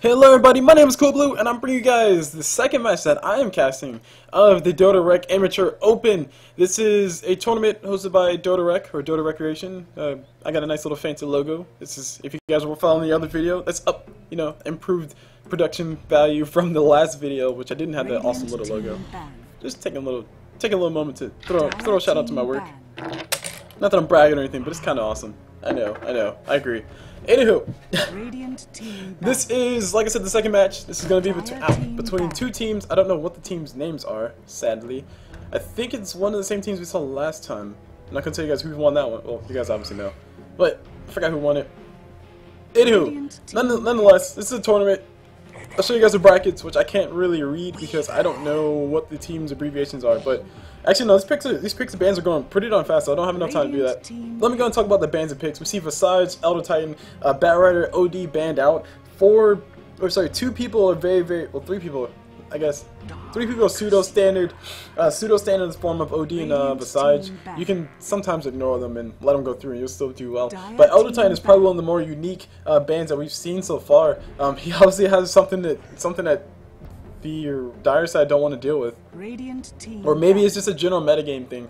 Hello everybody, my name is CulBlu, and I'm bringing you guys the second match that I am casting of the DotaRec Amateur Open. This is a tournament hosted by DotaRec, or Dota Recreation. I got a nice little fancy logo. This is, if you guys were following the other video, that's up, improved production value from the last video, which I didn't have that awesome little logo. Just take a little moment to throw a shout out to my work. Not that I'm bragging or anything, but it's kind of awesome. I know, I agree. Anywho, this is, like I said, the second match. This is going to be between two teams. I don't know what the teams' names are, sadly. I think it's one of the same teams we saw last time. I'm not going to tell you guys who won that one. Well, you guys obviously know. But I forgot who won it. Anywho, nonetheless, this is a tournament. I'll show you guys the brackets, which I can't really read because I don't know what the team's abbreviations are. But actually, no, these picks and bans are going pretty darn fast, so I don't have enough time to do that. Let me go and talk about the bans and picks. We see Visage, Elder Titan, Batrider, OD banned out. Two people are three people, I guess. 3 people are pseudo-standard. Pseudo-standard is form of OD and Visage. You can sometimes ignore them and let them go through and you'll still do well. But Elder Titan is probably one of the more unique bans that we've seen so far. He obviously has something that the dire side don't want to deal with. Or maybe it's just a general metagame thing.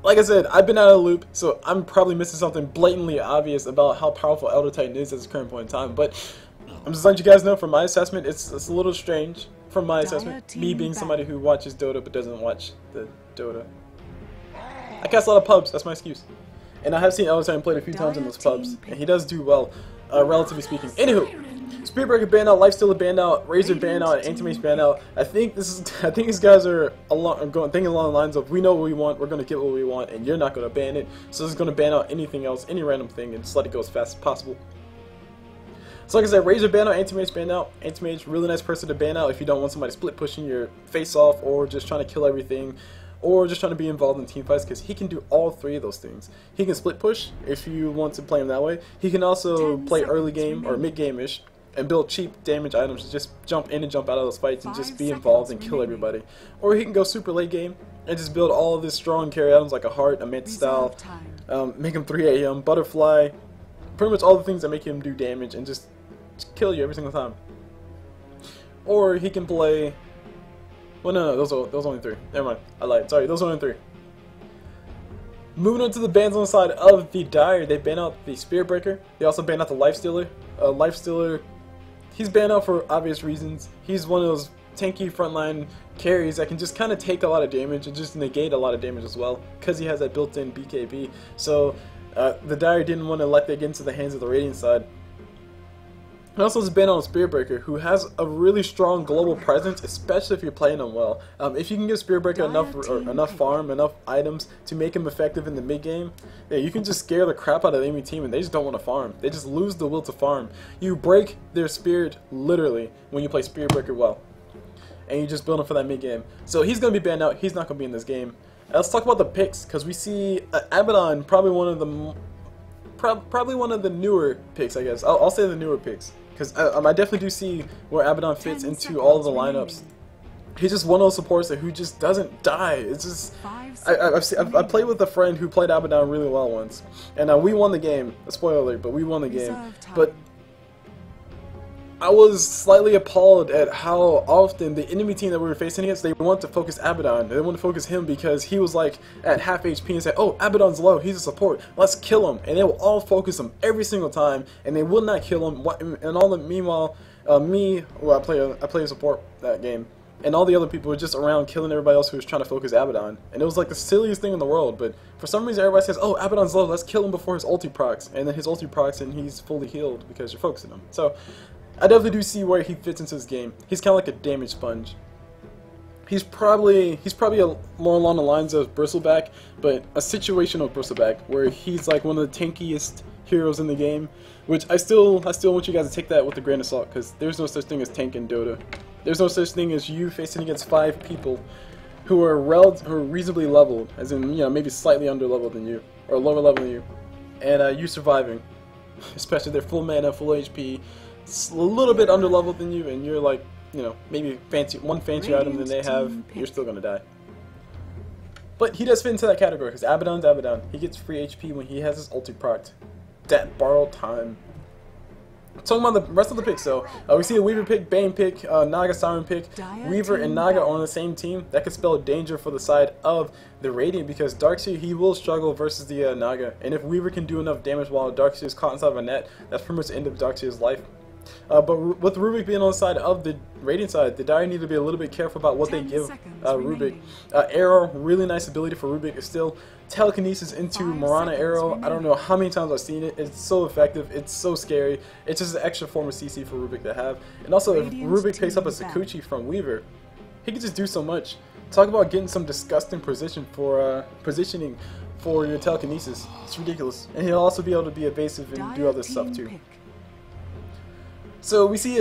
Like I said, I've been out of the loop, so I'm probably missing something blatantly obvious about how powerful Elder Titan is at this current point in time. But I'm just letting you guys know from my assessment, it's a little strange from my assessment. Me being somebody who watches Dota but doesn't watch the Dota. I cast a lot of pubs, that's my excuse. And I have seen Elder Titan played a few times in those pubs, and he does do well, relatively speaking. Anywho, Spiritbreaker banned out, Lifestealer banned out, Razor banned out, and Anti-Mace banned out. I think these guys are thinking along the lines of, we know what we want, we're gonna get what we want, and you're not gonna ban it. So this is gonna ban out anything else, any random thing, and just let it go as fast as possible. So like I said, Razor banned out, Anti-Mace banned out. Anti-Mace, really nice person to ban out if you don't want somebody split pushing your face off, or just trying to kill everything, or just trying to be involved in team fights, because he can do all three of those things. He can split push if you want to play him that way. He can also play early game or mid game-ish and build cheap damage items to just jump in and jump out of those fights and just be involved and kill everybody. Or he can go super late game and just build all of his strong carry items like a heart, a Mantis style, make him 3 AM, butterfly, pretty much all the things that make him do damage and just kill you every single time. Or he can play, well no, those are only 3. Never mind, I lied, sorry, those are only 3. Moving on to the bans on the side of the Dire, they ban out the Spiritbreaker. They also ban out the Lifestealer. Lifestealer, he's banned out for obvious reasons. He's one of those tanky frontline carries that can just kind of take a lot of damage and just negate a lot of damage as well, because he has that built-in BKB. So the Dire didn't want to let that get into the hands of the Radiant side. And also it's banned on a Spiritbreaker, who has a really strong global presence, especially if you're playing him well. If you can give Spiritbreaker enough farm, enough items to make him effective in the mid game, yeah, you can just scare the crap out of the enemy team, and they just don't want to farm. They just lose the will to farm. You break their spirit literally when you play Spiritbreaker well, and you just build him for that mid game. So he's gonna be banned out. He's not gonna be in this game. Let's talk about the picks, because we see Abaddon, probably one of the newer picks, I guess. I'll say the newer picks, because I definitely do see where Abaddon fits into all of the lineups. He's just one of those supports who just doesn't die. It's just I played with a friend who played Abaddon really well once, and we won the game. Spoiler alert, but we won the game. But I was slightly appalled at how often the enemy team that we were facing against, they want to focus Abaddon. They want to focus him because he was like at half HP and say, oh, Abaddon's low, he's a support, let's kill him. And they will all focus him every single time, and they will not kill him. And all the meanwhile, I play a support that game, and all the other people were just around killing everybody else who was trying to focus Abaddon. And it was like the silliest thing in the world, but for some reason everybody says, oh, Abaddon's low, let's kill him before his ulti procs. And then his ulti procs and he's fully healed because you're focusing him. So I definitely do see where he fits into this game. He's kind of like a damage sponge. He's probably more along the lines of Bristleback, but a situational Bristleback, where he's like one of the tankiest heroes in the game. Which I still want you guys to take that with a grain of salt, because there's no such thing as tank in Dota. There's no such thing as you facing against 5 people who are reasonably leveled, as in maybe slightly under leveled than you, or lower level than you, and you surviving. Especially they're full mana, full HP. A little bit under leveled than you, and you're like, maybe one fancy item than they have, you're still gonna die. But he does fit into that category, because Abaddon's Abaddon. He gets free HP when he has his ulti proc. That borrowed time. Talking about the rest of the picks, though, we see a Weaver pick, Bane pick, Naga Siren pick. Weaver and Naga on the same team. That could spell danger for the side of the Radiant, because Darkseer, he will struggle versus the Naga. And if Weaver can do enough damage while Darkseer is caught inside of a net, that's pretty much the end of Darkseer's life. But with Rubik being on the side of the Radiant side, the Dire need to be a little bit careful about what they give Rubik. Arrow, really nice ability for Rubik is still telekinesis into Mirana Arrow. I don't know how many times I've seen it. It's so effective. It's so scary. It's just an extra form of CC for Rubik to have. And also, if Rubik picks up a Sakuchi from Weaver, he can just do so much. Talk about getting some disgusting positioning for your telekinesis. It's ridiculous. And he'll also be able to be evasive and do other stuff too. So we see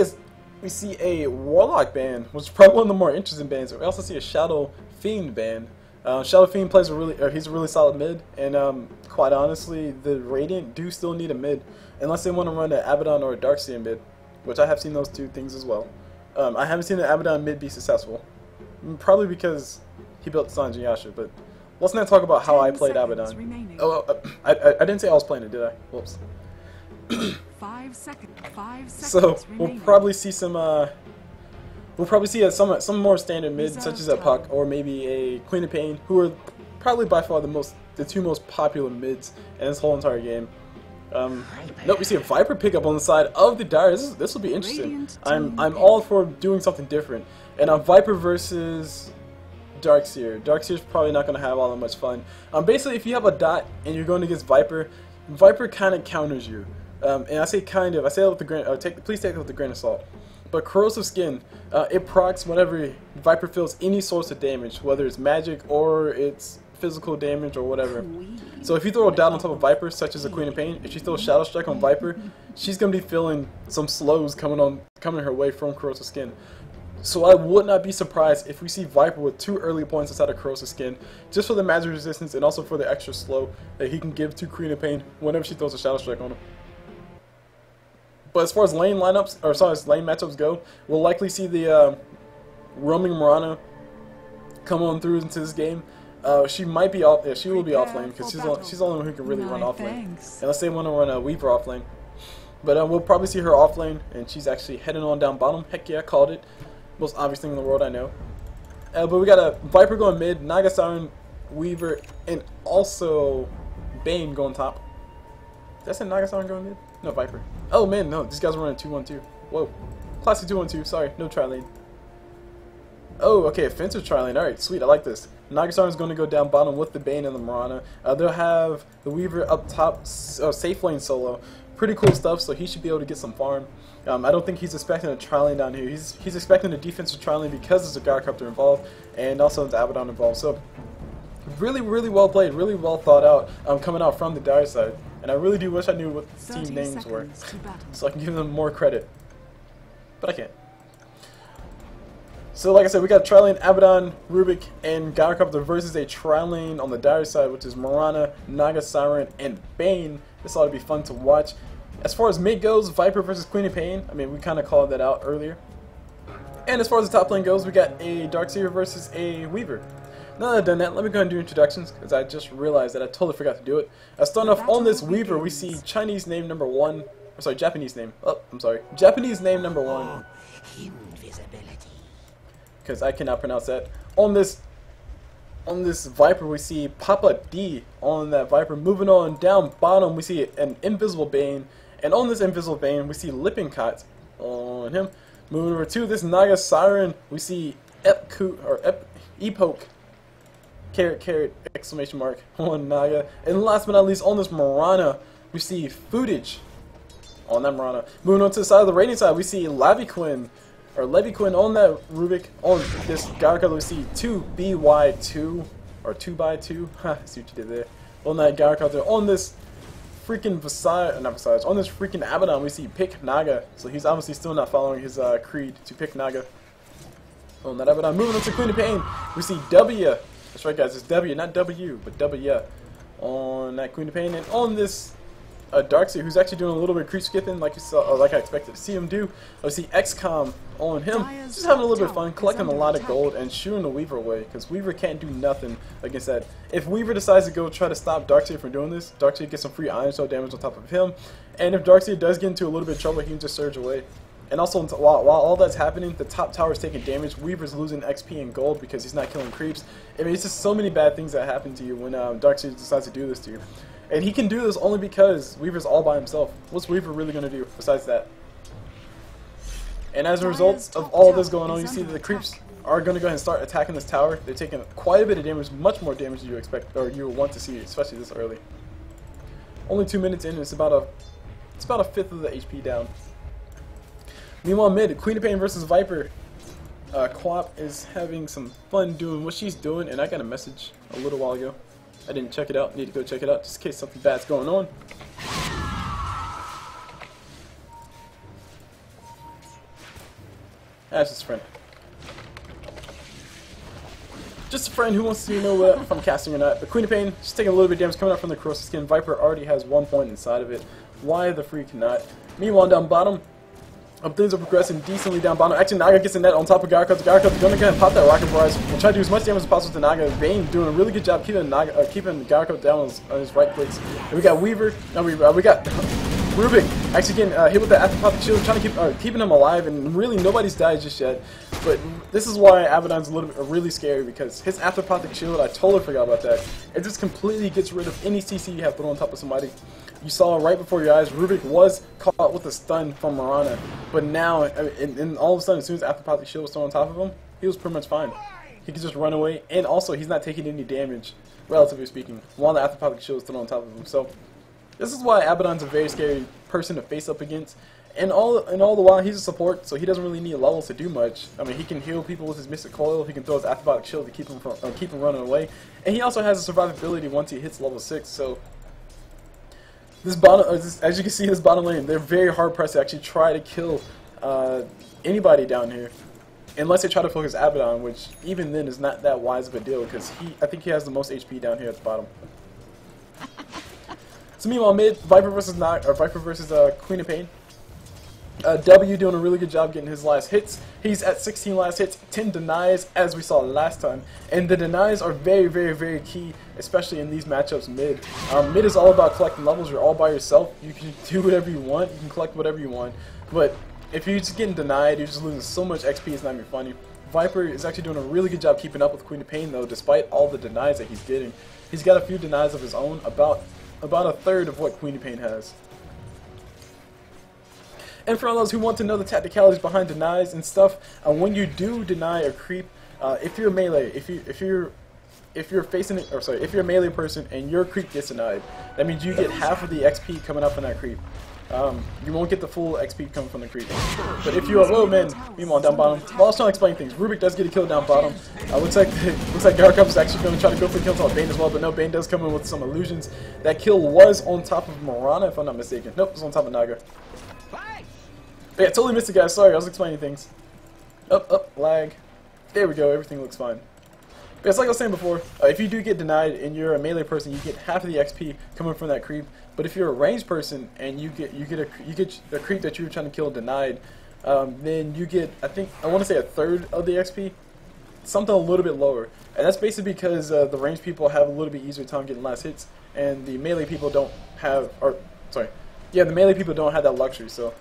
a Warlock ban, which is probably one of the more interesting bans. We also see a Shadow Fiend ban. Shadow Fiend plays he's a really solid mid, and quite honestly, the Radiant do still need a mid, unless they want to run an Abaddon or a Darkseer mid, which I have seen those two things as well. I haven't seen an Abaddon mid be successful, probably because he built Sanji Yasha. But let's not talk about how I played Abaddon. Oh, I didn't say I was playing it, did I? Whoops. 5 seconds. So we'll probably see some some more standard mids, such as a Puck or maybe a Queen of Pain, who are probably by far the two most popular mids in this whole entire game. Nope, we see a Viper pickup on the side of the Dire. This will be interesting. I'm all for doing something different. And Viper versus Darkseer. Darkseer's probably not going to have all that much fun. Basically, if you have a dot and you're going against Viper, Viper kind of counters you. And I say kind of. I say it with the grain. Please take it with a grain of salt. But Corrosive Skin, it procs whenever Viper feels any source of damage, whether it's magic or it's physical damage or whatever. So if you throw a dot on top of Viper, such as a Queen of Pain, if she throws Shadow Strike on Viper, she's gonna be feeling some slows coming her way from Corrosive Skin. So I would not be surprised if we see Viper with 2 early points inside of Corrosive Skin, just for the magic resistance and also for the extra slow that he can give to Queen of Pain whenever she throws a Shadow Strike on him. But as far as lane lineups, or sorry, as lane matchups go, we'll likely see the roaming Mirana come on through into this game. She might be off. Yeah, she will be off lane because she's the only one who can really run off lane, unless they want to run a Weaver off lane. But we'll probably see her off lane, and she's actually heading on down bottom. Heck yeah, I called it. Most obvious thing in the world, I know. But we got a Viper going mid, Naga Siren, Weaver, and also Bane going top. Did I say Naga Siren going mid? No, Viper. Oh man, no, these guys are running 2-1-2. Whoa. Classic 2-1-2, sorry, no tri-lane. Oh, okay, offensive tri-lane. Alright, sweet, I like this. Naga Siren's going to go down bottom with the Bane and the Mirana. They'll have the Weaver up top, safe lane solo. Pretty cool stuff, so he should be able to get some farm. I don't think he's expecting a tri-lane down here. He's expecting a defensive tri-lane because there's a Gyrocopter involved, and also there's Abaddon involved. So, really, really well played, really well thought out, coming out from the Dire side. And I really do wish I knew what the team names were, so I can give them more credit. But I can't. So like I said, we got tri-lane Abaddon, Rubik, and Gyrocopter versus a tri-lane on the Dire side, which is Mirana, Naga Siren, and Bane. This ought to be fun to watch. As far as mid goes, Viper versus Queen of Pain. I mean, we kind of called that out earlier. And as far as the top lane goes, we got a Darkseer versus a Weaver. Now that I've done that, let me go ahead and do introductions, because I just realized that I totally forgot to do it. Starting off on this Weaver, we see Chinese name number 1. Or sorry, Japanese name. Oh, I'm sorry. Japanese name number 1. Invisibility. Because I cannot pronounce that. On this Viper, we see Papa D on that Viper. Moving on down bottom, we see an Invisible Bane. And on this Invisible Bane, we see Lippincott on him. Moving over to this Naga Siren, we see Epoch. Carrot, exclamation mark on Naga. And last but not least, on this Mirana, we see Footage on that Mirana. Moving on to the side of the Radiant side, we see Leviquin on that Rubik. On this Gyrocopter, we see 2BY2, or 2x2. See what you did there. On that Gyrocopter. On this freaking on this freaking Abaddon, we see Pick Naga. So he's obviously still not following his creed to pick Naga. On that Abaddon. Moving on to Queen of Pain, we see W. That's right, guys. It's W, not W, but W on that Queen of Pain. And on this Darkseer, who's actually doing a little bit of creep skipping, like you saw, like I expected to see him do. I see XCOM on him, just having a little bit of fun, collecting a lot of gold and shooing the Weaver away, because Weaver can't do nothing against that. If Weaver decides to go try to stop Darkseer from doing this, Darkseer gets some free Iron Soul damage on top of him, and if Darkseer does get into a little bit of trouble, he can just surge away. And also, while all that's happening, the top tower is taking damage. Weaver's losing XP and gold because he's not killing creeps. I mean, it's just so many bad things that happen to you when Darkseer decides to do this to you. And he can do this only because Weaver's all by himself. What's Weaver really going to do besides that? And as a result of all this going on, you see that the creeps are going to go ahead and start attacking this tower. They're taking quite a bit of damage, much more damage than you expect, or you would want to see, especially this early. Only 2 minutes in, and it's about a fifth of the HP down. Meanwhile, mid, Queen of Pain versus Viper. Quap is having some fun doing what she's doing, and I got a message a little while ago. I didn't check it out. Need to go check it out just in case something bad's going on. That's just a friend. Just a friend who wants to know if I'm casting or not. But Queen of Pain, she's taking a little bit of damage coming out from the corrosive skin. Viper already has 1 point inside of it. Why the freak not? Meanwhile, down bottom, things are progressing decently down bottom. Actually, Naga gets a net on top of Gyarados. Gyarados going to go ahead and pop that Rocket Barrage and try to do as much damage as possible to Naga. Bane doing a really good job keeping Gyarados down on his right clicks. And we got Weaver. No, we got Rubik actually getting hit with the Afterpothic Shield, trying to keeping him alive, and really nobody's died just yet. But this is why Abaddon's really scary, because his Afterpothic Shield, I totally forgot about that. It just completely gets rid of any CC you have put on top of somebody. You saw right before your eyes, Rubik was caught with a stun from Mirana, but now, and all of a sudden, as soon as Afterpothic Shield was thrown on top of him, he was pretty much fine. He could just run away, and also he's not taking any damage, relatively speaking, while the Afterpothic Shield is thrown on top of him. So this is why Abaddon's a very scary person to face up against. And all the while, he's a support, so he doesn't really need levels to do much. I mean, he can heal people with his Mystic Coil. He can throw his Afterpothic Shield to keep him running away. And he also has a survivability once he hits level 6. So this bottom, as you can see, this bottom lane, they're very hard pressed to actually try to kill anybody down here, unless they try to focus Abaddon, which even then is not that wise of a deal, because I think he has the most HP down here at the bottom. So meanwhile, mid, Viper versus Queen of Pain. W doing a really good job getting his last hits. He's at 16 last hits, 10 denies, as we saw last time. And the denies are very, very, very key, especially in these matchups mid. Mid is all about collecting levels. You're all by yourself. You can do whatever you want. You can collect whatever you want. But if you're just getting denied, you're just losing so much XP, it's not even funny. Viper is actually doing a really good job keeping up with Queen of Pain, though, despite all the denies that he's getting. He's got a few denies of his own, about a third of what Queen of Pain has. And for all those who want to know the tacticalities behind denies and stuff, when you do deny a creep, if you're melee, if you're a melee person and your creep gets denied, that means you get half of the XP coming up from that creep. You won't get the full XP coming from the creep. But if you are low man, meanwhile down bottom, while I was trying to explain things, Rubik does get a kill down bottom. Looks like Gyarados is actually going to try to go for the kill on Bane as well, but no, Bane does come in with some illusions. That kill was on top of Mirana, if I'm not mistaken. Nope, it was on top of Naga. But yeah, totally missed it, guys. Sorry, I was explaining things. Up, lag. There we go. Everything looks fine. But it's like I was saying before. If you do get denied and you're a melee person, you get half of the XP coming from that creep. But if you're a ranged person and you get the creep that you were trying to kill denied, then you get, I want to say, a third of the XP, something a little bit lower. And that's basically because the ranged people have a little bit easier time getting last hits, and the melee people don't have, the melee people don't have that luxury. So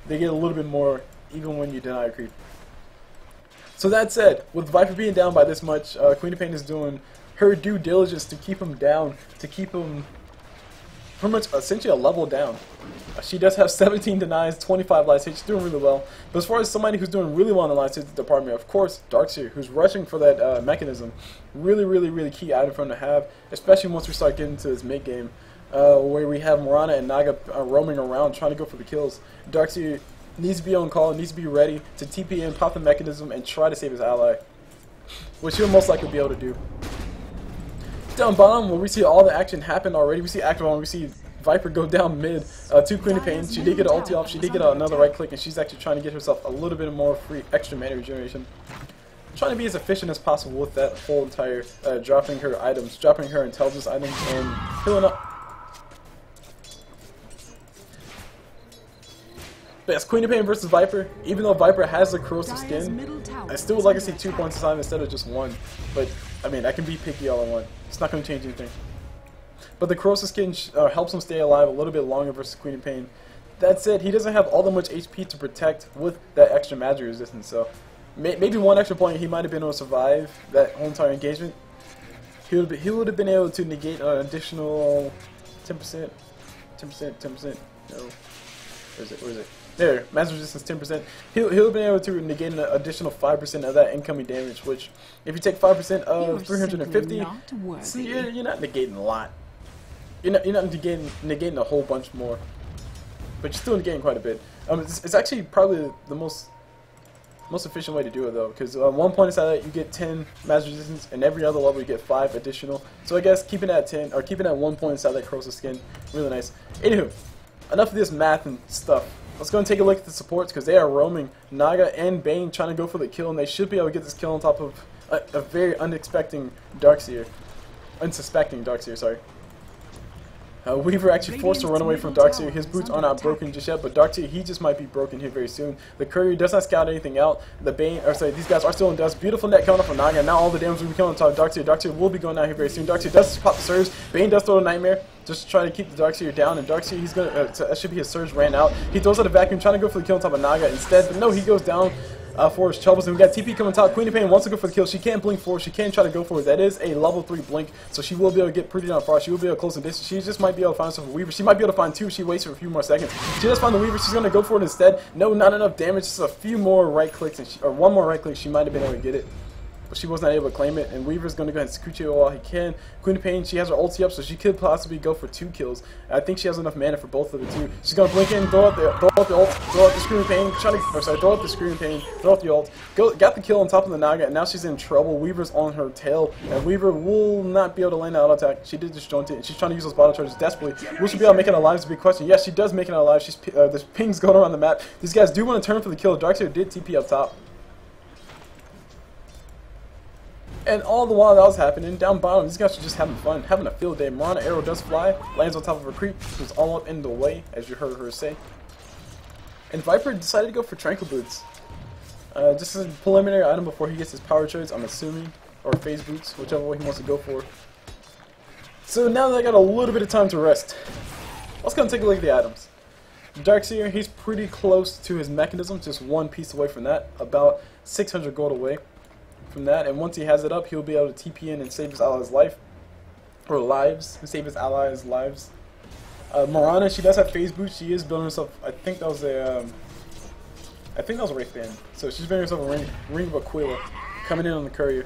they get a little bit more even when you deny a creep. So that said, with Viper being down by this much, Queen of Pain is doing her due diligence to keep him down, to keep him pretty much essentially a level down. She does have 17 denies, 25 last hits. She's doing really well. But as far as somebody who's doing really well in the last hits department, of course, Darkseer, who's rushing for that mechanism. Really, really, really key item for him to have, especially once we start getting to this mid game. Where we have Mirana and Naga roaming around trying to go for the kills. Darkseer needs to be on call, needs to be ready to TP in, pop the mechanism, and try to save his ally, which he'll most likely be able to do. Down bottom, where we see all the action happen already, we see Activon, we see Viper go down mid to Queen of Pain. She did get an ulti off, she did get another right click, and she's actually trying to get herself a little bit more free extra mana regeneration. Trying to be as efficient as possible with that whole entire dropping her items, dropping her intelligence items, and healing up. But yes, Queen of Pain versus Viper. Even though Viper has the corrosive Dire's skin, middle tower I still would like to see 2 points this time instead of just 1. But, I mean, I can be picky all I want. It's not going to change anything. But the corrosive skin helps him stay alive a little bit longer versus Queen of Pain. That said, he doesn't have all that much HP to protect with that extra magic resistance, so maybe 1 extra point he might have been able to survive that whole entire engagement. He would have been able to negate an additional 10%, 10%, 10%. No, where is it? Where is it? There, magic resistance 10%. He'll have been able to negate an additional 5% of that incoming damage. Which, if you take 5% of 350, so you're not negating a lot. You're not negating a whole bunch more, but you're still negating quite a bit. It's actually probably the most efficient way to do it though, because 1 point inside that you get 10 magic resistance, and every other level you get 5 additional. So I guess keeping that 10 or keeping that 1 point inside that corrosive skin, really nice. Anywho, enough of this math and stuff. Let's go and take a look at the supports, because they are roaming Naga and Bane trying to go for the kill, and they should be able to get this kill on top of a very unsuspecting Darkseer, sorry. Weaver actually forced to run away from Darkseer. His boots are not broken just yet, but Darkseer, he just might be broken here very soon. The Courier does not scout anything out. The Bane, or sorry, these guys are still in dust. Beautiful net coming off from Naga. Now all the damage will be coming on top of Darkseer. Darkseer will be going out here very soon. Darkseer does pop the surge. Bane does throw a Nightmare just to try to keep the Darkseer down, and Darkseer, he's gonna, that should be his surge ran out. He throws out a vacuum, trying to go for the kill on top of Naga instead, but no, he goes down. For his troubles, and we got TP coming top. Queen of Pain wants to go for the kill. She can't blink for it. She can try to go for it. That is a level 3 blink, so she will be able to get pretty darn far. She will be able to close the distance. She just might be able to find herself a Weaver. She might be able to find 2 if she waits for a few more seconds. She does find the Weaver. She's going to go for it instead. No, not enough damage. Just a few more right clicks, and or 1 more right click. She might have been able to get it, but she was not able to claim it, and Weaver's going to go ahead and scooch it while he can. Queen of Pain, she has her ulti up, so she could possibly go for 2 kills. I think she has enough mana for both of the 2. She's going to blink in, throw out the ult, throw out the Screaming Pain, throw out the Screaming Pain, throw out the ult. Got the kill on top of the Naga, and now she's in trouble. Weaver's on her tail, and Weaver will not be able to land that auto attack. She did disjoint it, and she's trying to use those bottle charges desperately. Will she be able to make it alive is a big question. Yes, she does make it alive. She's there's pings going around the map. These guys do want to turn for the kill. Darkseer did TP up top. And all the while that was happening, down bottom, these guys are just having fun, having a field day. Marana arrow does fly, lands on top of a creep, who's all up in the way, as you heard her say. And Viper decided to go for Tranquil Boots. Just as a preliminary item before he gets his power charge, I'm assuming, or phase boots, whichever way he wants to go for. So now that I got a little bit of time to rest, let's go and take a look at the items. Darkseer, he's pretty close to his mechanism, just 1 piece away from that, about 600 gold away from that, and once he has it up, he'll be able to TP in and save his allies' life, or lives, and save his allies' lives. Marana, she does have phase boots. She is building herself. I think that was a Wraith Band. So she's building herself a ring of Aquila, coming in on the Courier.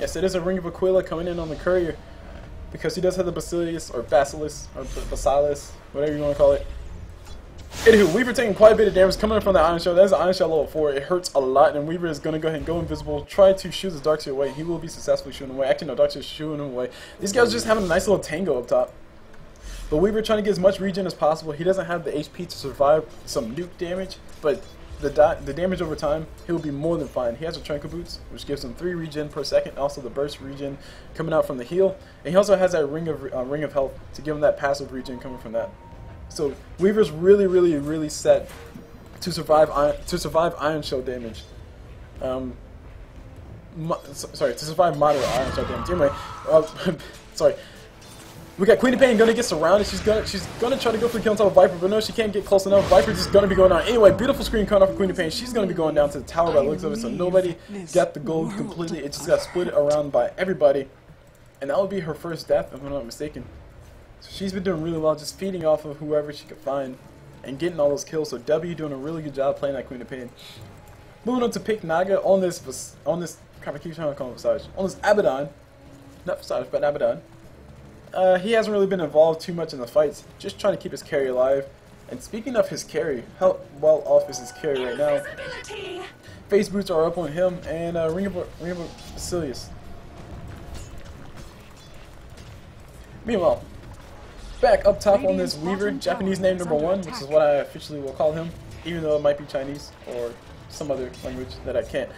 Yes, it is a ring of Aquila coming in on the Courier, because he does have the Basilius or Basilis or Basilis, whatever you want to call it. Anywho, Weaver taking quite a bit of damage coming in from the Iron Shell. That is an Iron Shell level 4. It hurts a lot, and Weaver is going to go ahead and go invisible, try to shoot his Darkseer away. He will be successfully shooting him away. Actually, no, Darkseer is shooting him away. These guys are just having a nice little tango up top. But Weaver trying to get as much regen as possible. He doesn't have the HP to survive some nuke damage, but the damage over time, he will be more than fine. He has a Tranquil Boots, which gives him 3 regen per second, also the burst regen coming out from the heal. And he also has that ring of health to give him that passive regen coming from that. So Weaver's really set to survive Iron Shell damage. Sorry, to survive moderate Iron Shell damage. Anyway, sorry. We got Queen of Pain gonna get surrounded. She's gonna try to go for the kill on top of Viper, but no, she can't get close enough. Viper's just gonna be going down. Anyway, beautiful screen coming off of Queen of Pain. She's gonna be going down to the tower by the looks of it. So nobody got the gold completely. It just got split around by everybody, and that would be her first death, if I'm not mistaken. So she's been doing really well, just feeding off of whoever she could find and getting all those kills. So W doing a really good job playing that Queen of Pain. Moving on to pick Naga on this crap, I keep trying to call him Visage. On this Abaddon, not Visage, but Abaddon. He hasn't really been involved too much in the fights, just trying to keep his carry alive. And speaking of his carry, how well off is his carry right now? Phase boots are up on him, and Ring of Basilius. Meanwhile, back up top on this Weaver, Japanese name #1, which is what I officially will call him, even though it might be Chinese or some other language that I can't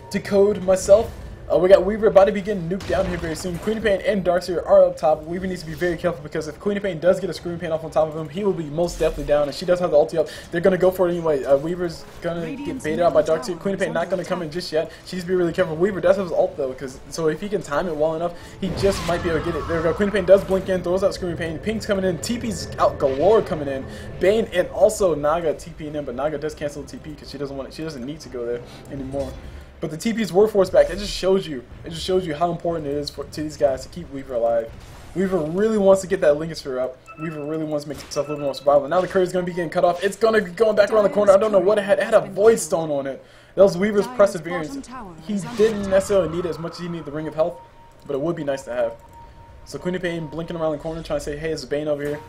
decode myself. We got Weaver about to be getting nuked down here very soon. Queen of Pain and Darkseer are up top. Weaver needs to be very careful because if Queen of Pain does get a Screaming Pain off on top of him, he will be most definitely down, and she does have the ulti up. They're going to go for it anyway. Weaver's going to get baited out by Darkseer. Queen of Pain not going to come in just yet. She needs to be really careful. Weaver does have his ult though, so if he can time it well enough, he just might be able to get it. There we go. Queen of Pain does blink in, throws out Screaming Pain. Pink's coming in. TP's out galore coming in. Bane and also Naga TPing in, but Naga does cancel the TP because she doesn't need to go there anymore. But the TP's were forced back. It just shows you how important it is to these guys to keep Weaver alive. Weaver really wants to get that Lincoln Sphere up. Weaver really wants to make himself a little more survivable. Now the Curry's going to be getting cut off. It's going to be going back around the corner. I don't know what it had. It had a Void Stone on it. That was Weaver's perseverance. He didn't necessarily need it as much as he needed the Ring of Health, but it would be nice to have. So Queen of Pain blinking around the corner trying to say, hey, there's a Bane over here.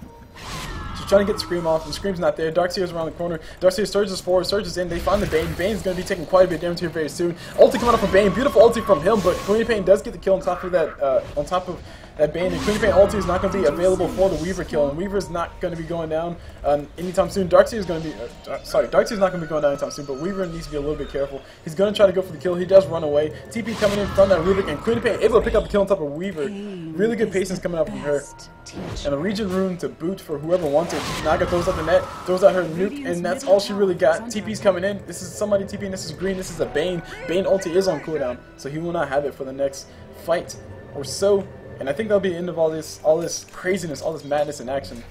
She's trying to get the Scream off. The Scream's not there. Darkseer's around the corner. Darkseer surges forward, surges in. They find the Bane. Bane's going to be taking quite a bit of damage here very soon. Ulti coming up from Bane. Beautiful ulti from him, but Queen of Pain does get the kill on top of that Bane. And Queen of Pain ulti is not going to be available for the Weaver kill, and Weaver's not going to be going down anytime soon. Darkseer's going to be Darkseer's not going to be going down anytime soon, but Weaver needs to be a little bit careful. He's going to try to go for the kill. He does run away. TP coming in from that Rubik, and Queen of Pain able to pick up the kill on top of Weaver. Really good patience coming out from her. And a Region Rune to boot for whoever wants it. Naga throws out the net, throws out her nuke, and that's all she really got. TP's coming in. This is somebody TPing. This is green. This is a Bane. Bane ulti is on cooldown, so he will not have it for the next fight or so. And I think that'll be the end of all this craziness, all this madness in action.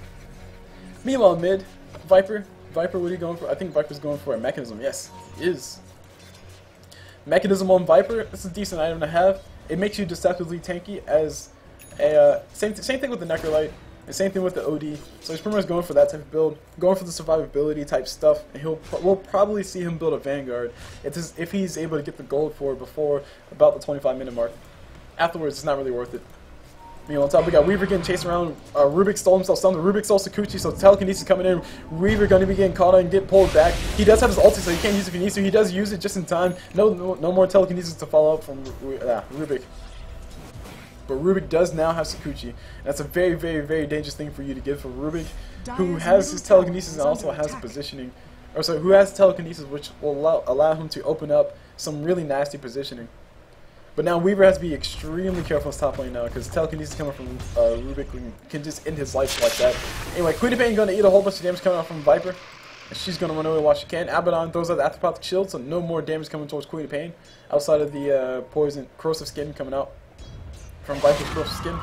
Meanwhile, mid, Viper, what are you going for? I think Viper's going for a Mechanism. Yes, he is. Mechanism on Viper. This is a decent item to have. It makes you deceptively tanky as a same thing with the Necrolite. The same thing with the OD. So he's pretty much going for that type of build, going for the survivability type stuff, and we'll probably see him build a Vanguard if he's able to get the gold for it before about the 25-minute mark. Afterwards, it's not really worth it. You know, on top we got Weaver getting chased around. Rubik stole himself something. Rubik stole Sakuchi, so telekinesis coming in. Weaver going to be getting caught and get pulled back. He does have his ulti, so he can't use it if he needs to. He does use it just in time. No more telekinesis to follow up from Rubik. But Rubik does now have Sakuchi. That's a very, very, very dangerous thing for you to give for Rubik, who has his telekinesis and also has positioning. Or sorry, who has telekinesis, which will allow him to open up some really nasty positioning. But now Weaver has to be extremely careful in his top lane now, because telekinesis coming from Rubik can just end his life like that. Anyway, Queen of Pain going to eat a whole bunch of damage coming out from Viper. And she's going to run away while she can. Abaddon throws out the Anthropothic Shield, so no more damage coming towards Queen of Pain, outside of the poison, corrosive skin coming out from Viper's corrosive skin.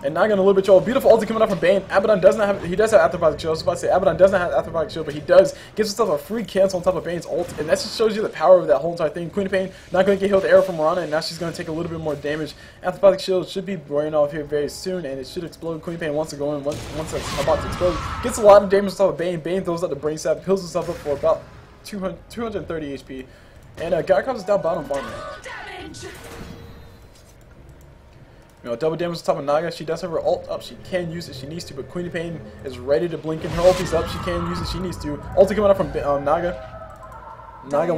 And Naga a little bit troll. Beautiful ulti coming out from Bane. Abaddon does not have. He does have Anthropothic Shield. I was about to say Abaddon does not have Anthropothic Shield, but he does. Gives himself a free cancel on top of Bane's ult, and that just shows you the power of that whole entire thing. Queen of Pain not going to get hit with the arrow from Mirana, and now she's going to take a little bit more damage. Anthropothic Shield should be wearing off here very soon, and it should explode. Queen of Pain wants to go in once it's about to explode. Gets a lot of damage on top of Bane. Bane throws out the brain sap, heals himself up for about 230 HP, and Gyrocops is down bottom farming. You know, double damage on top of Naga. She does have her ult up. She can use it. She needs to. But Queen of Pain is ready to blink in. Her ulti's up. She can use it. She needs to. Ulti coming up from Naga. Naga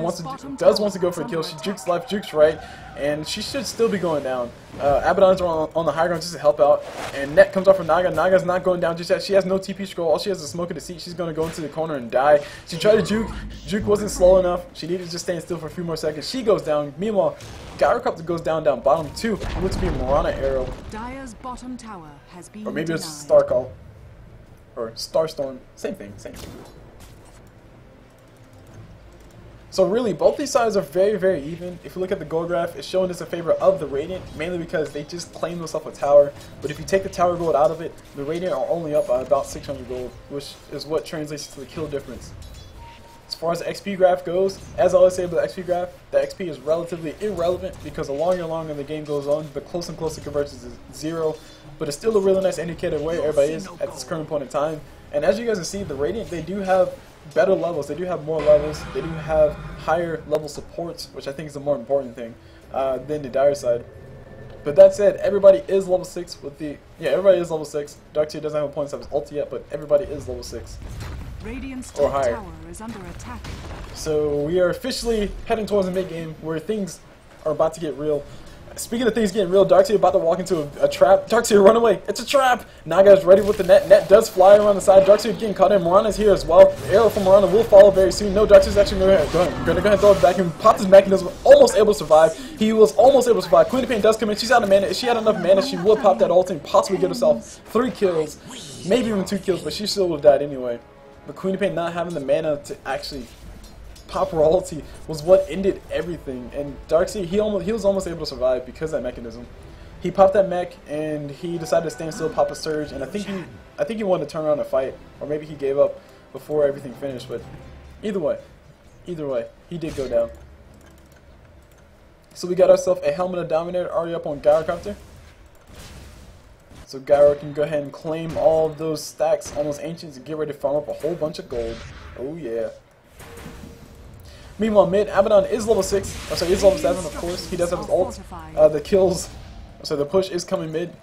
does want to go for a kill. She jukes left, jukes right, and she should still be going down. Abaddon's on the high ground just to help out, and net comes off from Naga. Naga's not going down just yet. She has no TP scroll. All she has is smoke in the seat. She's going to go into the corner and die. She tried to juke. Juke wasn't slow enough. She needed to just stand still for a few more seconds. She goes down. Meanwhile, Gyrocopter goes down bottom two. It looks to be a Mirana arrow. Dire's bottom tower has been or maybe denied. it's Star Call. Or Starstorm. Same thing. So really, both these sides are very, very even. If you look at the gold graph, it's showing us a favor of the Radiant, mainly because they just claim themselves a tower. But if you take the tower gold out of it, the Radiant are only up by about 600 gold, which is what translates to the kill difference. As far as the XP graph goes, as I always say about the XP graph, the XP is relatively irrelevant because the longer and longer the game goes on, the closer and closer it converges to 0. But it's still a really nice indicator of where everybody is at this current point in time. And as you guys can see, the Radiant, they do have better levels. They do have more levels. They do have higher level supports, which I think is the more important thing than the Dire side. But that said, everybody is level 6 with the... Yeah, everybody is level 6. Darkseer doesn't have a point of his ulti yet, but everybody is level 6. Radiant's or higher. tower is under attack. So we are officially heading towards the mid game where things are about to get real. Speaking of things getting real, Darkseer about to walk into a trap. Darkseer, run away! It's a trap! Naga's ready with the net. Net does fly around the side. Darkseer getting caught in. Mirana's here as well. The arrow from Mirana will follow very soon. No, Darkseer's actually going to go ahead and throw it back. He popped his mechanism, almost able to survive. He was almost able to survive. Queen of Pain does come in. She's out of mana. If she had enough mana, she would pop that ult and possibly get herself 3 kills, maybe even 2 kills, but she still would have died anyway. But Queen of Pain not having the mana to actually pop her ulti was what ended everything, and Darkseer he was almost able to survive because of that mechanism. He popped that mech and he decided to stand still, pop a surge, and I think he wanted to turn around and fight, or maybe he gave up before everything finished. But either way, he did go down. So we got ourselves a Helmet of Dominator already up on Gyrocopter. So Gyro can go ahead and claim all of those stacks on those ancients and get ready to farm up a whole bunch of gold. Oh yeah. Meanwhile, mid, Abaddon is level 6. Oh, sorry, is level 7, of course. He does have his ult. The kills, so the push is coming mid.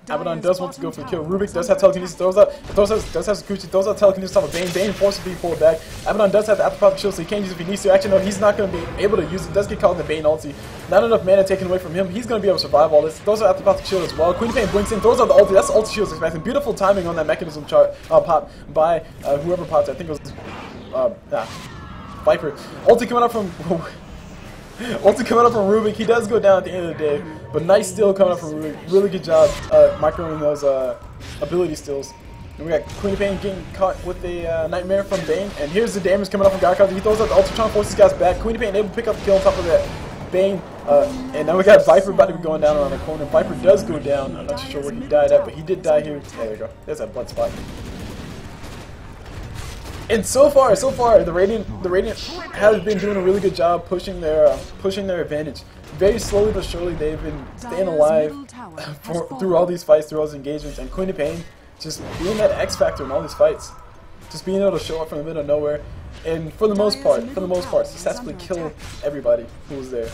Abaddon does want to go for the kill. Rubik does have telekinesis, does have Sakuchi, does have telekinesis on Bane. Bane forces to be pulled back. Abaddon does have the afterpop shield, so he can't use it if he needs to. Actually, no, he's not going to be able to use it. Does get caught in the Bane ulti. Not enough mana taken away from him. He's going to be able to survive all this. Those are afterpop shield as well. Queen of Pain blinks in, throws out the ulti. That's the ulti shield expecting. Beautiful timing on that mechanism chart pop by whoever popped it. I think it was Viper. Ulti coming up from Rubik. He does go down at the end of the day, but nice steal coming up from Rubik. Really good job microing those ability steals. And we got Queen of Pain getting caught with a Nightmare from Bane, and here's the damage coming up from Gyrocopter. He throws out the ulti, trying to force these guys back. Queen of Pain able to pick up the kill on top of that Bane, and now we got Viper about to be going down around the corner. Viper does go down. I'm not too sure where he died at, but he did die here. There you go. There's that blood spot. And so far, the Radiant has been doing a really good job pushing their advantage. Very slowly but surely, they've been staying alive through all these fights, through all these engagements. And Queen of Pain just being that X factor in all these fights, just being able to show up from the middle of nowhere, and for the most part, successfully kill everybody who was there,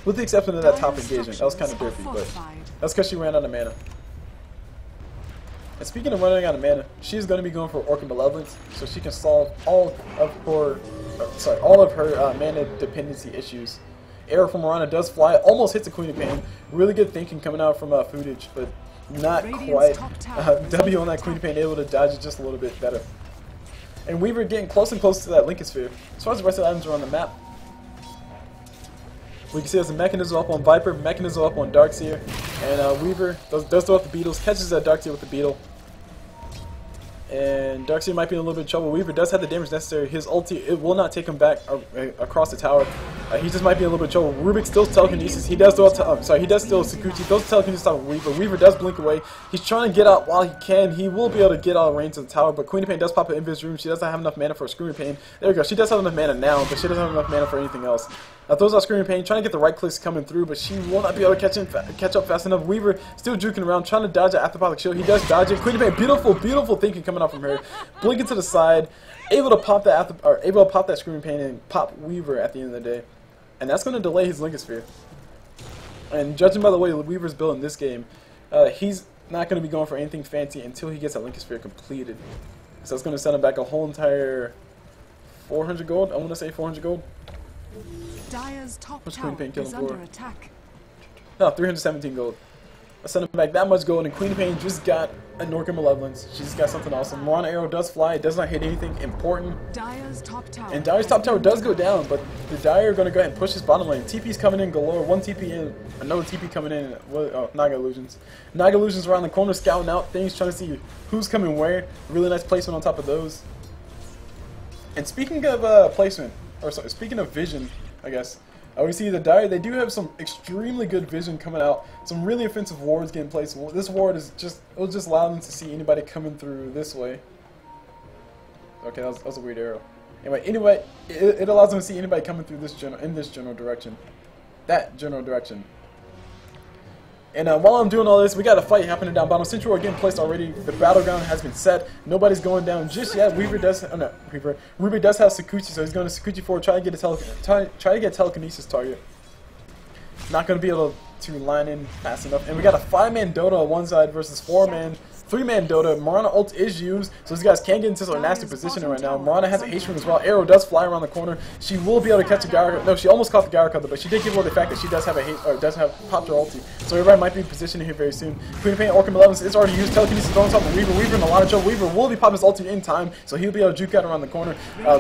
with the exception of that top engagement. That was kind of dirty, but that's because she ran out of mana. And speaking of running out of mana, she's going to be going for Orc and Malevolence, so she can solve all of her mana dependency issues. Arrow from Mirana does fly, almost hits the Queen of Pain. Really good thinking coming out from Footage, but not quite. W on that Queen of Pain, able to dodge it just a little bit better. And Weaver getting close and close to that Linkosphere. As far as the rest of the items are on the map, we can see there's a mechanism up on Viper, mechanism up on Darkseer, and Weaver does throw up the beetles, catches that Darkseer with the beetle. And Darkseer might be in a little bit of trouble. Weaver does have the damage necessary. His ulti, it will not take him back across the tower. He just might be in a little bit of trouble. Rubik still telekinesis. He does throw he does still Sakuchi. Those telekinesis on Weaver. Weaver does blink away. He's trying to get out while he can. He will be able to get out of range of the tower, but Queen of Pain does pop an Invis room. She doesn't have enough mana for a Screaming Pain. There we go. She does have enough mana now, but she doesn't have enough mana for anything else. Throws out Screaming Pain, trying to get the right clicks coming through, but she will not be able to catch up fast enough. Weaver still juking around, trying to dodge an Afterpop shield. He does dodge it. Queen of Pain, beautiful thinking coming out from her. Blinking to the side, able to pop that Screaming Pain and pop Weaver at the end of the day. And that's going to delay his Linkosphere. And judging by the way Weaver's built in this game, he's not going to be going for anything fancy until he gets that Linkosphere completed. So it's going to send him back a whole entire 400 gold. I want to say 400 gold. Dire's top tower is under attack. No, 317 gold. I sent him back that much gold, and Queen of Pain just got a Norca Malevolence. She's got something awesome. Mirana arrow does fly. It does not hit anything important. Dire's top tower. And Dire's top tower does go down, but the Dire are going to go ahead and push his bottom lane. TP's coming in galore. One TP in, another TP coming in. Oh, Naga Illusions. Naga Illusions around the corner, scouting out things, trying to see who's coming where. Really nice placement on top of those. And speaking of placement, or sorry, speaking of vision, I guess. We see the Dire, they do have some extremely good vision coming out. Some really offensive wards getting placed. This ward is just, it will just allow them to see anybody coming through this way. Okay, that was a weird arrow. Anyway, it allows them to see anybody coming through this general direction. That general direction. And while I'm doing all this, we got a fight happening down bottom. Sentry Ward getting placed already. The battleground has been set. Nobody's going down just yet. Weaver does, Rubik does have Sakuchi, so he's going to Sakuchi forward, try to get a telekinesis target. Not going to be able to line in fast enough. And we got a 5-man Dota on one side versus 4-man 3-man Dota. Mirana ult is used, so these guys can't get into a nasty position right now. Mirana has an H-ring as well. Arrow does fly around the corner. She will be able to catch the Gyro. No, she almost caught the Gyro Cutter, but she did give away the fact that she does have popped her ulti. So everybody might be positioned here very soon. Queen of Pain, Orchid 11 is already used. Telekinesis is on top of Weaver. Weaver in a lot of trouble. Weaver will be popping his ulti in time, so he'll be able to juke out around the corner.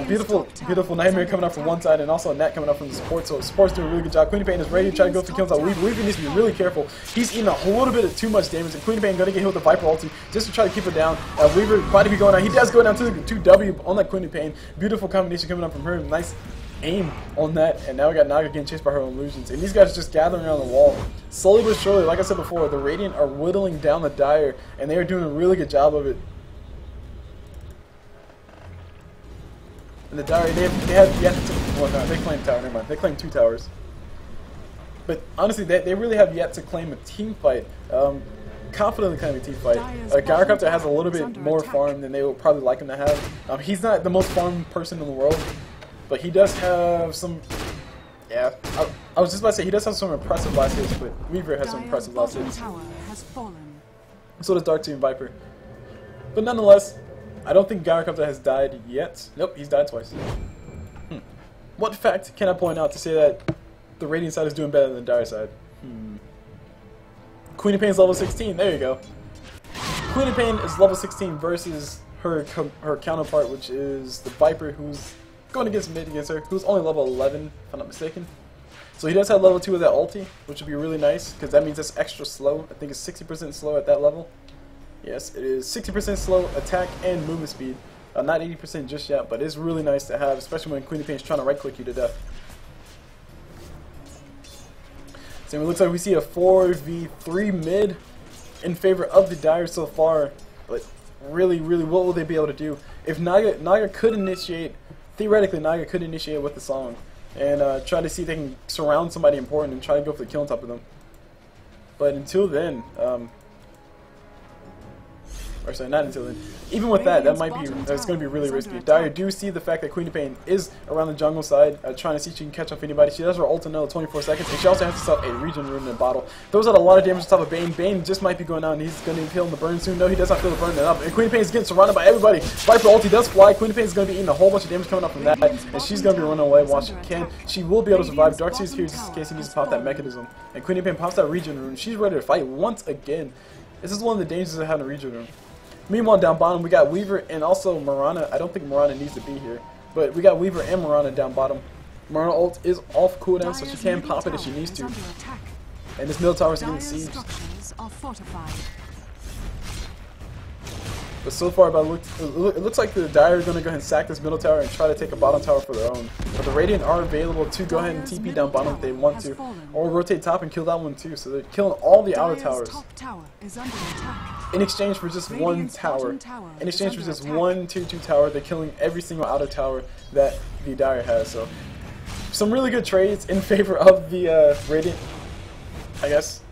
Beautiful Nightmare coming up from one side, and also a Nat coming up from the support. So support's doing a really good job. Queen of Pain is ready to try to go for kills out. Weaver needs to be really careful. He's eating a little bit of too much damage, and Queen of Pain gonna get hit with the Viper ulti just to try to keep her down. Weaver might be going down. He does go down to 2W on that Queen of Pain. Beautiful combination coming up from her. Nice aim on that, and now we got Naga getting chased by her illusions, and these guys are just gathering around the wall. Slowly but surely, like I said before, the Radiant are whittling down the Dire, and they are doing a really good job of it. And the Dire, they have yet to, well, no, they claim tower, never mind, they claim 2 towers. But honestly, they really have yet to claim a team fight. Confidently claiming a team fight. Gyrocopter has a little bit more farm than they would probably like him to have. He's not the most farm person in the world, but he does have some, yeah, I was just about to say, he does have some impressive last hits, but Weaver has some impressive last hits. So does Dark Team Viper. But nonetheless, I don't think Gyrocopter has died yet. Nope, he's died twice. What fact can I point out to say that the Radiant side is doing better than the Dire side? Queen of Pain's level 16, there you go. Queen of Pain is level 16 versus her counterpart, which is the Viper, who's going against mid against her, who's only level 11, if I'm not mistaken. So he does have level 2 of that ulti, which would be really nice, because that means it's extra slow. I think it's 60% slow at that level. Yes, it is 60% slow attack and movement speed. Not 80% just yet, but it's really nice to have, especially when Queen of Pain is trying to right-click you to death. So it looks like we see a 4v3 mid in favor of the Dire so far, but really, what will they be able to do? If Naga could initiate, theoretically Naga could initiate with the song, and try to see if they can surround somebody important and try to go for the kill on top of them. But until then, or sorry, not until then. Even with that, that might be, it's going to be really risky. Dire do see the fact that Queen of Pain is around the jungle side, trying to see if she can catch off anybody. She does her ult in another 24 seconds, and she also has herself a regen rune in a bottle. Throws out a lot of damage on top of Bane. Bane just might be going out, and he's going to be feeling the burn soon. No, he does not feel the burn enough. And Queen of Pain is getting surrounded by everybody. Viper ulti does fly. Queen of Pain is going to be eating a whole bunch of damage coming up from that, and she's going to be running away while she can. She will be able to survive. Darkseid's here just in case he needs to pop that mechanism. And Queen of Pain pops that regen rune. She's ready to fight once again. This is one of the dangers of having a regen rune. Meanwhile, down bottom, we got Weaver and also Mirana. I don't think Mirana needs to be here, but we got Weaver and Mirana down bottom. Mirana ult is off cooldown, so she can pop it if she needs to. And this middle tower is getting sieged. But so far, it looks like the Dire are going to go ahead and sack this middle tower and try to take a bottom tower for their own. But the Radiant are available to go ahead and TP down bottom if they want to, or rotate top and kill that one too. So they're killing all the outer towers in exchange for just one tower. In exchange for just one tier 2 tower, they're killing every single outer tower that the Dire has. So some really good trades in favor of the Radiant, I guess.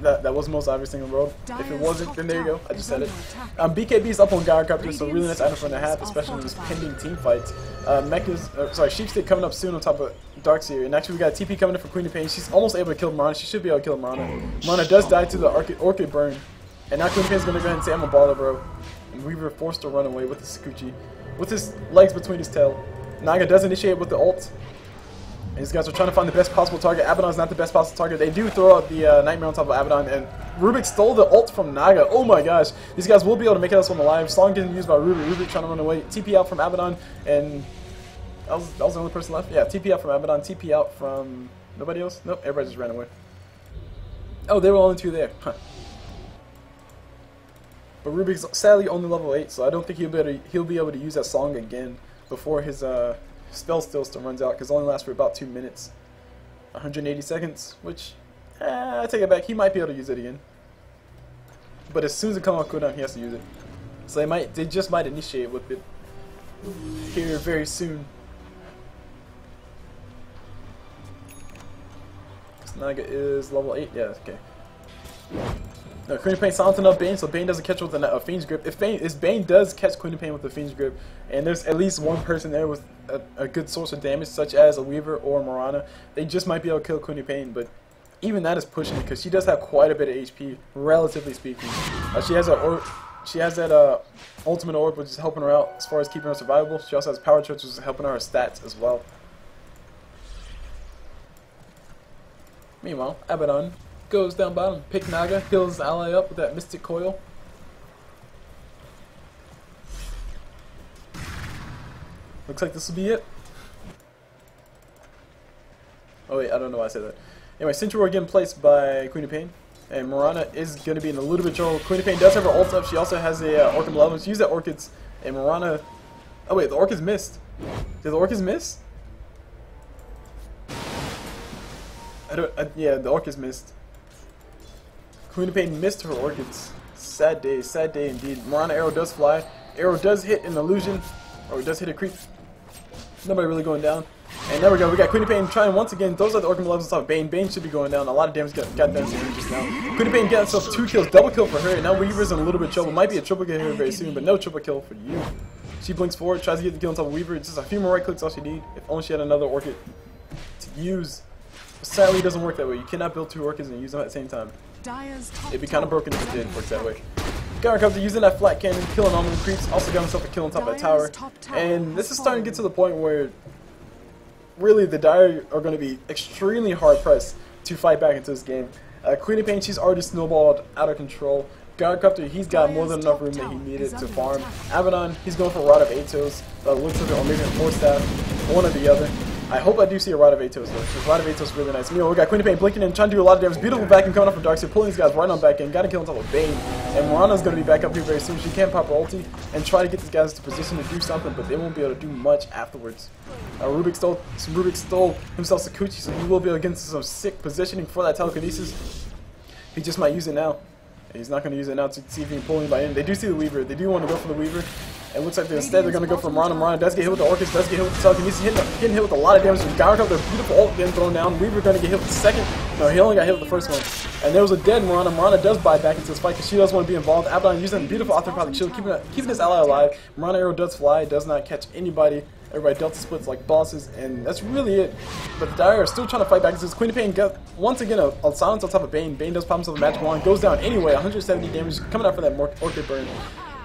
That was the most obvious thing in the world. If it wasn't, then there you go. I just said it. BKB is up on Gyrocopter, so really nice item for them to have, especially in these pending team fights. Sheepstick coming up soon on top of Darkseer, and actually we got TP coming in for Queen of Pain. She's almost able to kill Mirana. She should be able to kill Mirana. Mirana does die to the Orchid burn, and now Queen of Pain's gonna go ahead and say, "I'm a baller, bro." And we were forced to run away with the Sakuchi, with his legs between his tail. Naga does initiate with the ult. And these guys are trying to find the best possible target. Abaddon's not the best possible target. They do throw out the Nightmare on top of Abaddon, and Rubik stole the ult from Naga. Oh my gosh. These guys will be able to make it one alive. Song getting used by Rubik. Rubik trying to run away. TP out from Abaddon, and that was the only person left. Yeah, TP out from Abaddon. TP out from nobody else? Nope, everybody just ran away. Oh, there were only 2 there. Huh. But Rubik's sadly only level 8, so I don't think he'll be able to use that song again before his spell still runs out, because it only lasts for about 2 minutes, 180 seconds, which, I take it back, he might be able to use it again. But as soon as it comes off cooldown, he has to use it. So they just might initiate with it here very soon. Naga is level 8, yeah, okay. No, Queen of Pain silencing up Bane, so Bane doesn't catch with a Fiend's Grip. If Bane does catch Queen of Pain with the Fiend's Grip, and there's at least one person there with a good source of damage, such as a Weaver or Mirana, they just might be able to kill Queen of Pain, but even that is pushing it, because she does have quite a bit of HP, relatively speaking. She has that ultimate orb, which is helping her out as far as keeping her survivable. She also has power charge, which is helping her stats as well. Meanwhile, Abaddon goes down bottom. Pick Naga, heals his ally up with that Mystic Coil. Looks like this will be it. Oh wait, I don't know why I said that. Anyway, Central Ward getting placed by Queen of Pain. And Mirana is going to be in a little bit of trouble. Queen of Pain does have her ult up. She also has a Orchid level. She used that Orchids. And Mirana... Oh wait, the Orchids missed. Did the Orchids miss? Yeah, the Orchids missed. Queen of Pain missed her Orchids. Sad day indeed. Mirana arrow does fly. Arrow does hit an illusion. Or it does hit a creep. Nobody really going down. And there we go. We got Queen of Pain trying once again. Those are the Orchid levels on top of Bane. Bane should be going down. A lot of damage got done to him just now. Queen of Pain got herself 2 kills. Double kill for her. And now Weaver's in a little bit of trouble. Might be a triple kill here very soon, but no triple kill for you. She blinks forward, tries to get the kill on top of Weaver. Just a few more right clicks, all she need. If only she had another Orchid to use. But sadly, it doesn't work that way. You cannot build 2 Orchids and use them at the same time. It'd be kind of broken if it did work that way. Gyro comes using that flat cannon, killing all the creeps. Also got himself a kill on top of that tower. And this is starting to get to the point where really the Dire are going to be extremely hard pressed to fight back into this game. Queen of Pain, she's already snowballed out of control. Gyrocopter, he's got more than enough room that he needed to farm. Abaddon, he's going for a Rod of Atos. Looks like it, or maybe a Force Staff, one or the other. I hope I do see a Rod of Atos though, because Rod of Atos is really nice. Meanwhile, we got Queen of Pain blinking in, trying to do a lot of damage. Beautiful vacuum coming up from Darkseid, pulling these guys right on back in. Got to kill on top of Bane. And Mirana's going to be back up here very soon. She can pop her ulti and try to get these guys to position to do something, but they won't be able to do much afterwards. Rubik stole himself Sakuchi, so he will be able to get into some sick positioning for that telekinesis. He just might use it now. He's not going to use it now to see if he can pull anybody in. They do see the Weaver. They do want to go for the Weaver. It looks like instead they're going to go for Mirana. Mirana does get hit with the Orchids, does get hit with the telekinesis, getting hit with a lot of damage from Gyrocopter. Their beautiful ult getting thrown down. Weaver going to get hit with the second. No, he only got hit with the first one. And there was a dead Mirana. Mirana does buy back into this fight because she does want to be involved. Abaddon using a beautiful Arthropathic shield, keeping his ally alive. Mirana arrow does fly, does not catch anybody. Everybody delta splits like bosses, and that's really it. But the Dire are still trying to fight back. This Queen of Pain got once again a silence on top of Bane. Bane does pop himself a magic wand, goes down anyway. 170 damage coming out for that Orchid burn.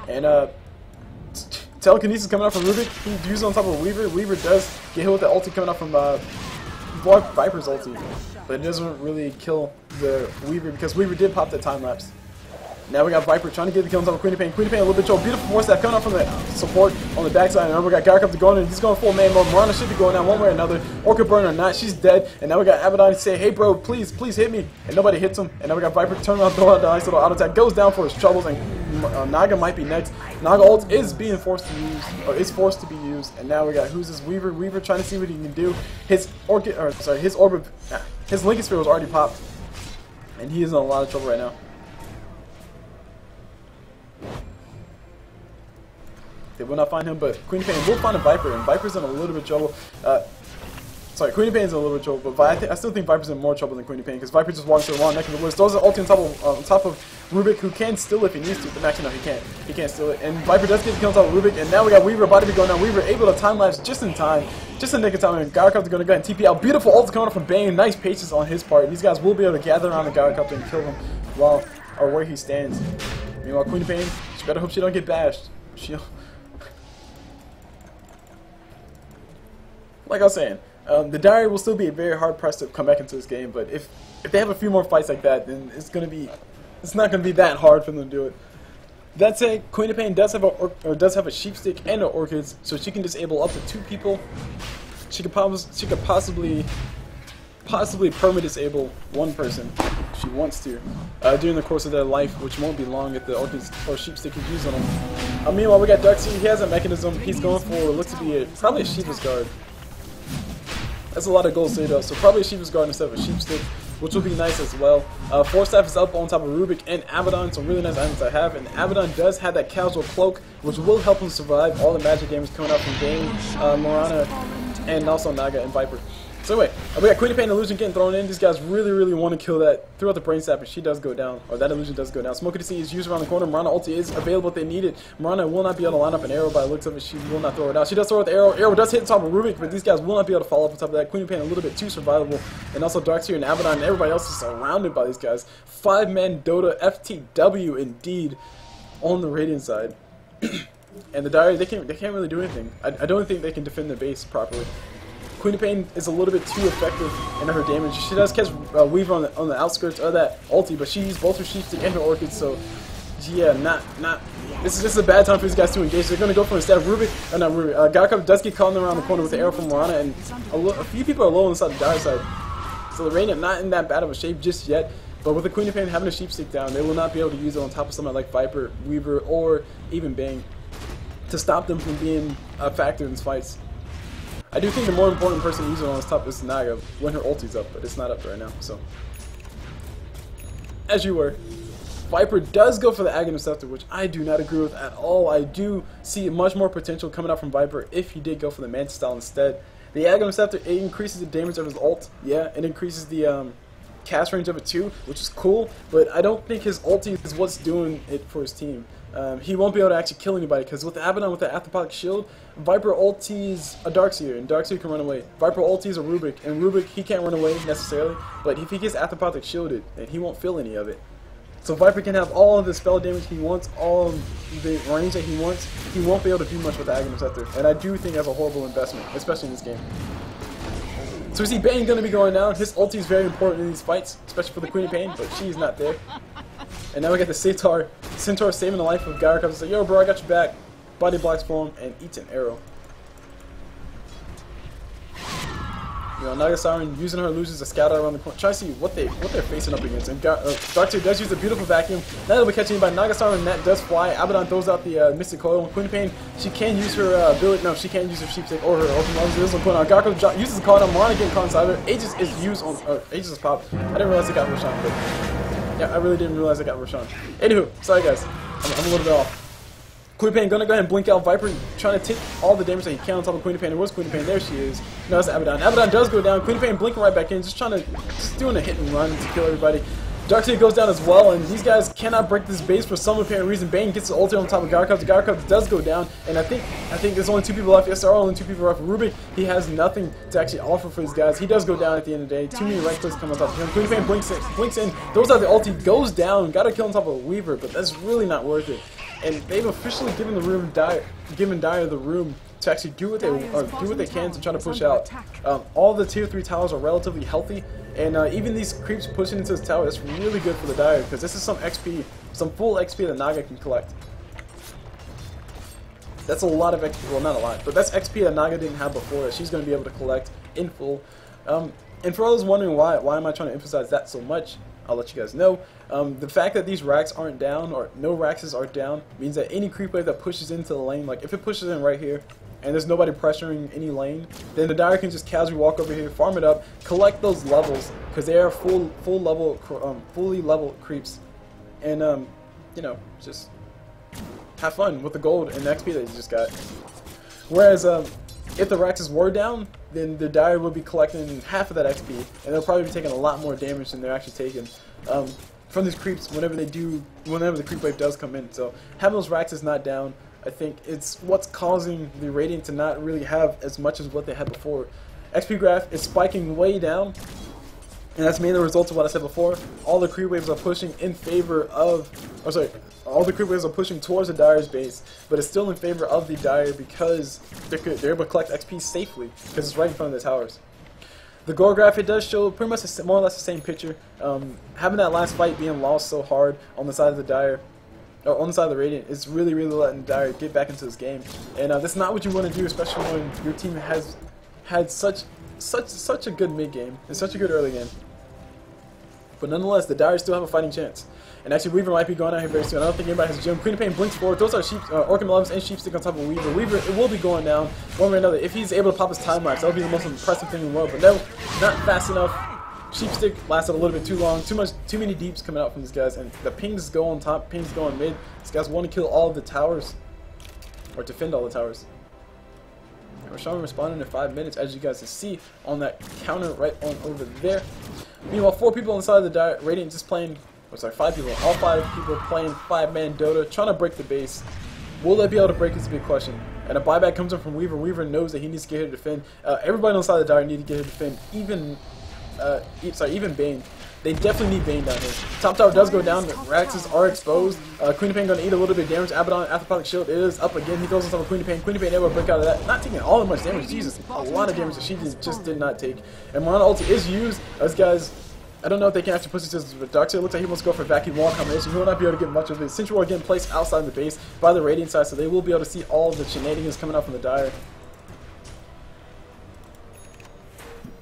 And telekinesis coming out from Rubik. He uses on top of Weaver. Weaver does get hit with the ulti coming out from Viper's ulti, but it doesn't really kill the Weaver because Weaver did pop the time lapse. Now we got Viper trying to get the kill on top of Queen of Pain. Queen of Pain a little bit trouble. Beautiful Force Staff coming out from the support on the backside. And now we got Gyrocopter going in. He's going full man mode. Mirana should be going down one way or another. Orchid burn or not, she's dead. And now we got Abaddon say, hey bro, please hit me. And nobody hits him. And now we got Viper turn around, throw out the nice little auto attack. Goes down for his troubles. And Naga might be next. Naga ult is being forced to use, or is forced to be used. And now we got who's this Weaver? Weaver trying to see what he can do. His Lincoln Sphere was already popped. And he is in a lot of trouble right now. They will not find him, but Queen of Pain will find a Viper, and Viper's in a little bit of trouble. Queen of Pain's in a little bit of trouble, but I still think Viper's in more trouble than Queen of Pain, because Viper just walks through the wrong neck of the woods. Throws an ulti on top of Rubik, who can steal it if he needs to, but actually no, he can't. He can't steal it, and Viper does get the kill on top of Rubik, and now we got Weaver about to be going down. Weaver able to time lapse just in time, just in the nick of time, and Gyrocopter going to go ahead and TP out. Beautiful ult coming up from Bane, nice patience on his part. These guys will be able to gather around the Gyrocopter and kill him where he stands. Meanwhile, Queen of Pain, she better hope she don't get bashed. Like I was saying, the Dire will still be very hard pressed to come back into this game, but if they have a few more fights like that, then it's not gonna be that hard for them to do it. That said, Queen of Pain does have a sheep stick and an Orchids, so she can disable up to 2 people. She could possibly perma disable 1 person if she wants to during the course of their life, which won't be long if the Orchids or sheep stick is used on them. Meanwhile, we got Darkseid. He has a mechanism. He's going for what looks to be probably a Shiva's Guard. That's a lot of gold saved up, so probably a Shiva's Guard instead of a sheep stick, which will be nice as well. Force Staff is up on top of Rubik and Abaddon, some really nice items I have. And Abaddon does have that casual cloak, which will help him survive all the magic damage coming out from Bane, Mirana, and also Naga and Viper. So anyway, we got Queen of Pain illusion getting thrown in. These guys really want to kill that. Throw out the brain sap, and she does go down, or that illusion does go down. Smoke to see is used around the corner. Mirana ulti is available if they need it. Mirana will not be able to line up an arrow by the looks of it. She will not throw it out. She does throw out the arrow. Arrow does hit the top of Rubik, but these guys will not be able to follow up on top of that. Queen of Pain a little bit too survivable, and also Darkseer and Abaddon and everybody else is surrounded by these guys. 5-man Dota FTW indeed on the Radiant side. And the Dire, they can't really do anything. I don't think they can defend their base properly. Queen of Pain is a little bit too effective in her damage. She does catch Weaver on the outskirts of that ulti, but she used both her Sheepstick and her Orchid, so yeah, this is a bad time for these guys to engage. They're going to go for instead of Rubik, not Rubik, Garkov does get caught around the corner with the arrow from Mirana, and a few people are low on the side of the Dire side. So the Radiant not in that bad of a shape just yet, but with the Queen of Pain having a Sheepstick down, they will not be able to use it on top of somebody like Viper, Weaver, or even Bang to stop them from being a factor in these fights. I do think the more important person to use it on this top is Naga when her ulti's up, but it's not up right now, so. As you were. Viper does go for the Aghanim Scepter, which I do not agree with at all. I do see much more potential coming out from Viper if he did go for the Manta style instead. The Aghanim Scepter, it increases the damage of his ult, yeah, it increases the cast range of it too, which is cool, but I don't think his ulti is what's doing it for his team. He won't be able to actually kill anybody, because with Abaddon, with the Athropathic Shield, Viper ultis a Darkseer, and Darkseer can run away. Viper ultis a Rubik, and Rubik, he can't run away necessarily, but if he gets Athropathic Shielded, then he won't feel any of it. So Viper can have all of the spell damage he wants, all of the range that he wants. He won't be able to do much with the Aghanim Scepter, and I do think that's a horrible investment, especially in this game. So we see Bane going to be going down. His ulti is very important in these fights, especially for the Queen of Pain, but she's not there. And now we get the Centaur saving the life of Garkov. He's like, yo bro, I got your back. Body blocks for him and eats an arrow. You know, Naga Siren using her illusions to scout out around the corner, try to see what they're facing up against. And Darkseer does use a beautiful vacuum. Not able to catch anybody. Naga Siren net does fly. Abaddon throws out the Mystic Coil. Queen of Pain, she can use her ability. No, she can't use her Sheepstick or her Open Lungs. There's one going on. Garkov uses the card on Mirana getting caught inside her. Aegis is used on Aegis is pop. I didn't realize it got Roshan, but yeah, I really didn't realize I got Roshan. Anywho, sorry guys, I'm a little bit off. Queen of Pain gonna go ahead and blink out Viper, trying to take all the damage that he can on top of Queen of Pain. Where's Queen of Pain? There she is. No, it's Abaddon. Abaddon does go down. Queen of Pain blinking right back in, just doing a hit and run to kill everybody. Darkseer goes down as well, and these guys cannot break this base for some apparent reason. Bane gets the ulti on top of Garkov. Garkov does go down, and I think there's only 2 people left. Yes, there are only 2 people left. Rubik, he has nothing to actually offer for these guys. He does go down at the end of the day. Too many right clicks come on top of him. Queen of Pain blinks in, throws out the ulti, goes down, got to kill on top of Weaver, but that's really not worth it. And they've officially given Dire the room to actually do what they can to try to push out. All the tier 3 towers are relatively healthy, and even these creeps pushing into this tower, that's really good for the Dire, because this is some XP, some full XP that Naga can collect. That's a lot of XP, well not a lot, but that's XP that Naga didn't have before that she's going to be able to collect in full. And for all those wondering why am I trying to emphasize that so much, I'll let you guys know. The fact that these racks aren't down, or no racks are down, means that any creep wave that pushes into the lane, like if it pushes in right here, and there's nobody pressuring any lane, then the Dire can just casually walk over here, farm it up, collect those levels, because they are fully level creeps, and you know, just have fun with the gold and the XP that you just got. Whereas if the racks were down, then the Dire will be collecting half of that XP, and they'll probably be taking a lot more damage than they're actually taking from these creeps whenever the creep wave does come in. So having those racks is not down. I think it's what's causing the Radiant to not really have as much as what they had before. XP graph is spiking way down, and that's mainly the result of what I said before. All the creep waves are pushing in favor of, all the creep waves are pushing towards the Dire's base, but it's still in favor of the Dire because they're able to collect XP safely, because it's right in front of the towers. The gore graph, it does show pretty much more or less the same picture. Having that last fight being lost so hard on the side of the Dire, or on the side of the Radiant, is really letting the Dire get back into this game. And that's not what you want to do, especially when your team has had such a good mid game and such a good early game. But nonetheless, the Dire still have a fighting chance. And actually, Weaver might be going out here very soon. I don't think anybody has Gem. Queen of Pain blinks forward. Those are Orchid Loves and Sheepstick on top of Weaver. Weaver, it will be going down one way or another. If he's able to pop his time lapse, that would be the most impressive thing in the world. But no, not fast enough. Sheepstick lasted a little bit too long. Too many deeps coming out from these guys. And the pings go on top, pings go on mid. These guys want to kill all of the towers, or defend all the towers. And Rashawn responding in 5 minutes, as you guys can see on that counter right on over there. Meanwhile, 4 people inside of the Radiant just playing, oh, sorry, 5 people, all 5 people playing 5-man Dota, trying to break the base. Will they be able to break is a big question. And a buyback comes in from Weaver. Weaver knows that he needs to get here to defend. Everybody on the side of the Dire need to get here to defend. Even Bane. They definitely need Bane down here. Top tower does go down. The Raxes are exposed. Queen of Pain going to eat a little bit of damage. Abaddon, Athropathic Shield is up again. He goes on top of Queen of Pain. Queen of Pain able to break out of that. Not taking all that much damage. Jesus, a lot of damage that she just did not take. And Mirana ulti is used. Those guys, I don't know if they can actually push this with Darkseid. It looks like he wants to go for a vacuum wall combination. He will not be able to get much of it. Sentry Ward getting placed outside the base by the Radiant side, so they will be able to see all the shenanigans coming out from the Dire.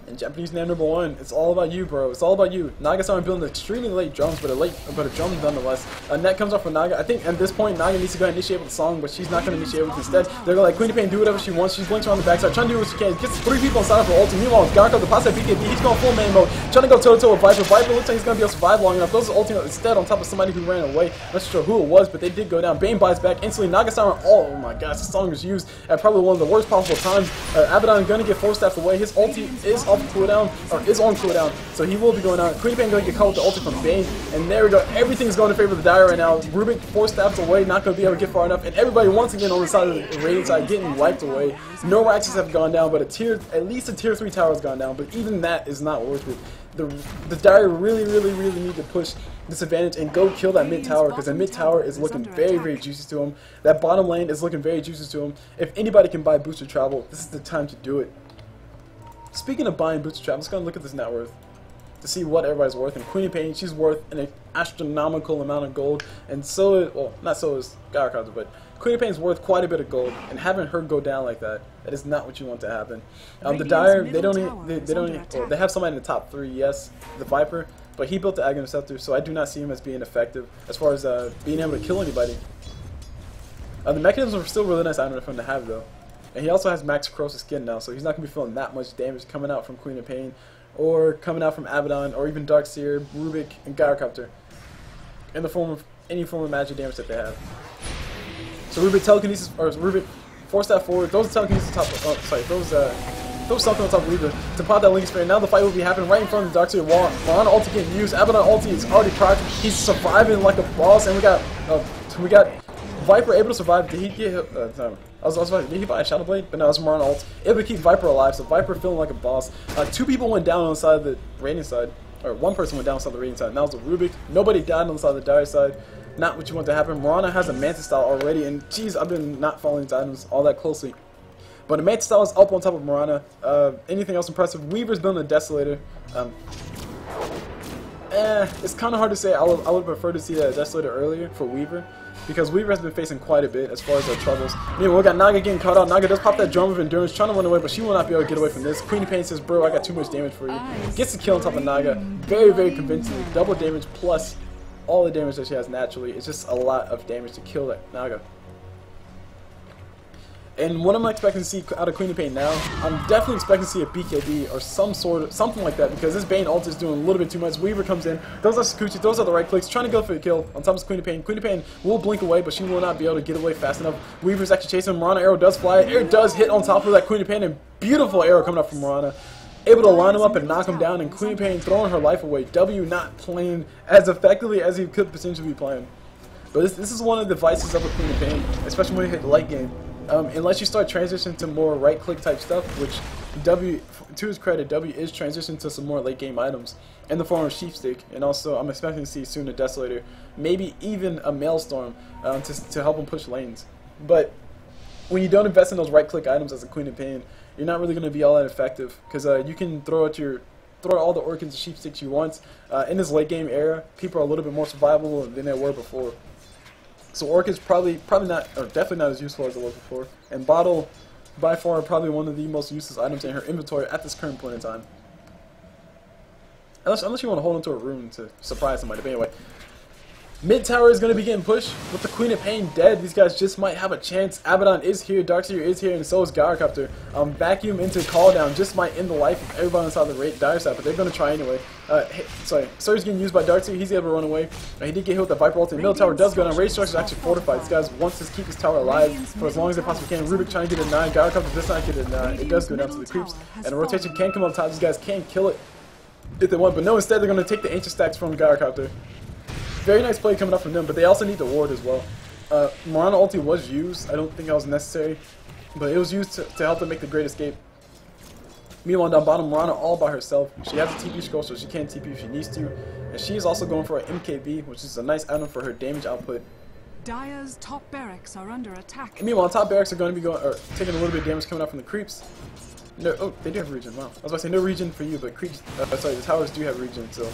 And Japanese name number 1, it's all about you, bro. It's all about you. Naga's starting building extremely late drums, but a drum nonetheless. Net comes off for Naga. I think at this point, Naga needs to go and initiate with the song, but she's not going to initiate with it instead. They're going to let Queen of Pain do whatever she wants. She's blinks around the backside, trying to do what she can. Gets 3 people inside of her ulti. Meanwhile, Garko, the pass at BKB, he's going full main mode, trying to go toe-to-toe with Viper. Viper looks like he's going to be able to survive long enough. Those are ulti instead on top of somebody who ran away. I'm not sure who it was, but they did go down. Bane buys back instantly. Naga Siren, oh my gosh, the song is used at probably one of the worst possible times. Abaddon going to get 4-staffed away. His ulti is off cooldown, or is on cooldown, so he will be going out. Queen of Pain going to get caught with the ulti from Bane, and there we go. Everything's going in favor of the Dire right now. Rubik 4 stabs away, not going to be able to get far enough, and everybody once again on the side of the Radiant side getting wiped away. No Raxes have gone down, but at least a tier 3 tower has gone down, but even that is not worth it. The Dire really need to push this advantage and go kill that mid tower, because the mid tower is looking very juicy to him. That bottom lane is looking very juicy to him. If anybody can buy booster travel, this is the time to do it. Speaking of buying booster travel, let's go and look at this net worth to see what everybody's worth. And Queen of Pain, she's worth an astronomical amount of gold, and so is, well, not so is Gyrocounter, but Queen of Pain's worth quite a bit of gold, and having her go down like that, that is not what you want to happen. The Dire, they have somebody in the top 3, yes, the Viper, but he built the Aghanim Scepter, so I do not see him as being effective as far as being able to kill anybody. The mechanisms are still really nice item for him to have though. And he also has max corrosive skin now, so he's not going to be feeling that much damage coming out from Queen of Pain, or coming out from Abaddon, or even Darkseer, Rubik, and Gyrocopter, in the form of any form of magic damage that they have. So Rubik telekinesis, or Rubik 4-step forward, those telekinesis top, oh sorry, those something on top of Weaver to pop that Link Spear. Now the fight will be happening right in front of the Darkseer wall. Mirana ulti getting used, Abaddon ulti is already procced, he's surviving like a boss, and we got Viper able to survive. Did he get I was about to, did he buy a Shadow Blade? But no, it's Mirana ult. Able to keep Viper alive, so Viper feeling like a boss. 2 people went down on the side of the Radiant side, or 1 person went down on the side of the Radiant side, and that was a Rubik. Nobody died on the side of the Dire side. Not what you want to happen. Mirana has a Mantis style already, and geez, I've been not following these items all that closely. But the Mantis style is up on top of Mirana. Anything else impressive? Weaver's building a Desolator. It's kind of hard to say. I would prefer to see a Desolator earlier for Weaver, because Weaver has been facing quite a bit as far as their troubles. Meanwhile, we got Naga getting caught out. Naga does pop that drum of endurance, trying to run away, but she will not be able to get away from this. Queen of Pain says, bro, I got too much damage for you. Gets the kill on top of Naga. Very convincing. Double damage plus all the damage that she has naturally. It's just a lot of damage to kill that Naga. And what am I expecting to see out of Queen of Pain now? I'm definitely expecting to see a BKB or something like that, because this Bane ult is doing a little bit too much. Weaver comes in, those are Sakuchi, those are the right clicks, trying to go for the kill on top of Queen of Pain. Queen of Pain will blink away, but she will not be able to get away fast enough. Weaver's actually chasing him. Mirana arrow does fly. Arrow does hit on top of that Queen of Pain, and beautiful arrow coming up from Mirana. Able to line him up and knock him down, and Queen of Pain throwing her life away. W not playing as effectively as he could potentially be playing. But this is one of the vices of a Queen of Pain, especially when you hit the late game. Unless you start transitioning to more right-click type stuff, which W, to his credit, W is transitioning to some more late-game items in the form of Sheepstick, and also I'm expecting to see soon a Desolator, maybe even a Maelstrom to help him push lanes. But when you don't invest in those right-click items as a Queen of Pain, you're not really going to be all that effective, because you can throw out all the Orchins and Sheepsticks you want. In this late-game era, people are a little bit more survivable than they were before. So Orchid's probably not, or definitely not as useful as it was before. And Bottle, by far, probably one of the most useless items in her inventory at this current point in time. Unless you want to hold onto a rune to surprise somebody. But anyway, Mid tower is going to be getting pushed with the Queen of Pain dead. These guys just might have a chance. Abaddon is here, Darkseer is here, and so is Gyrocopter. Vacuum into call down just might end the life of everybody inside the dire side, but they're going to try anyway. Surge getting used by Darkseer. He's able to run away. He did get hit with the Viper ult, and middle tower does go down. Rage structure is actually fortified. These guys want to keep this tower alive for as long as they possibly can. Rubik trying to get a 9. Gyrocopter does not get a 9. It does go down to the creeps, and the rotation can come on top. These guys can kill it if they want, but no, instead they're going to take the ancient stacks from Gyrocopter. Very nice play coming up from them, but they also need the ward as well. Mirana ulti was used. I don't think that was necessary, but it was used to help them make the great escape. Meanwhile, down bottom, Mirana all by herself. She has a TP scroll, so she can TP if she needs to. And she is also going for an MKB, which is a nice item for her damage output. Dire's top barracks are under attack. And meanwhile, top barracks are going to be taking a little bit of damage coming up from the creeps. No, oh, they do have regen. Wow, I was about to say no regen for you, but creeps. Sorry, the towers do have regen, so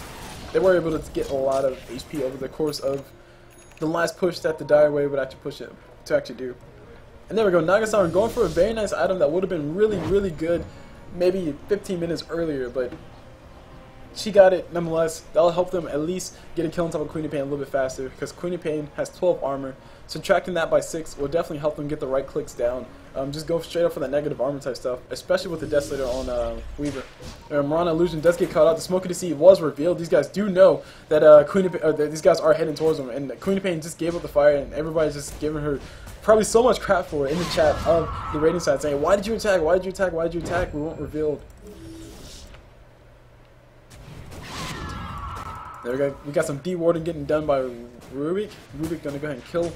they were able to get a lot of HP over the course of the last push that the Dire wave would actually push it to actually do. And there we go, Nagasama going for a very nice item that would have been really, really good maybe 15 minutes earlier, but she got it nonetheless. That'll help them at least get a kill on top of Queen of Pain a little bit faster, because Queen of Pain has 12 armor. Subtracting that by 6 will definitely help them get the right clicks down. Just go straight up for that negative armor type stuff, especially with the Desolator on Weaver. Mirana Illusion does get caught out. The Smoke of Deceit was revealed. These guys do know that these guys are heading towards them, and Queen of Pain just gave up the fire, and everybody's just giving her probably so much crap for it in the chat of the rating side, saying, "Why did you attack? Why did you attack? Why did you attack?" We weren't revealed. There we go. We got some D-warding getting done by Rubik. Rubik gonna go ahead and kill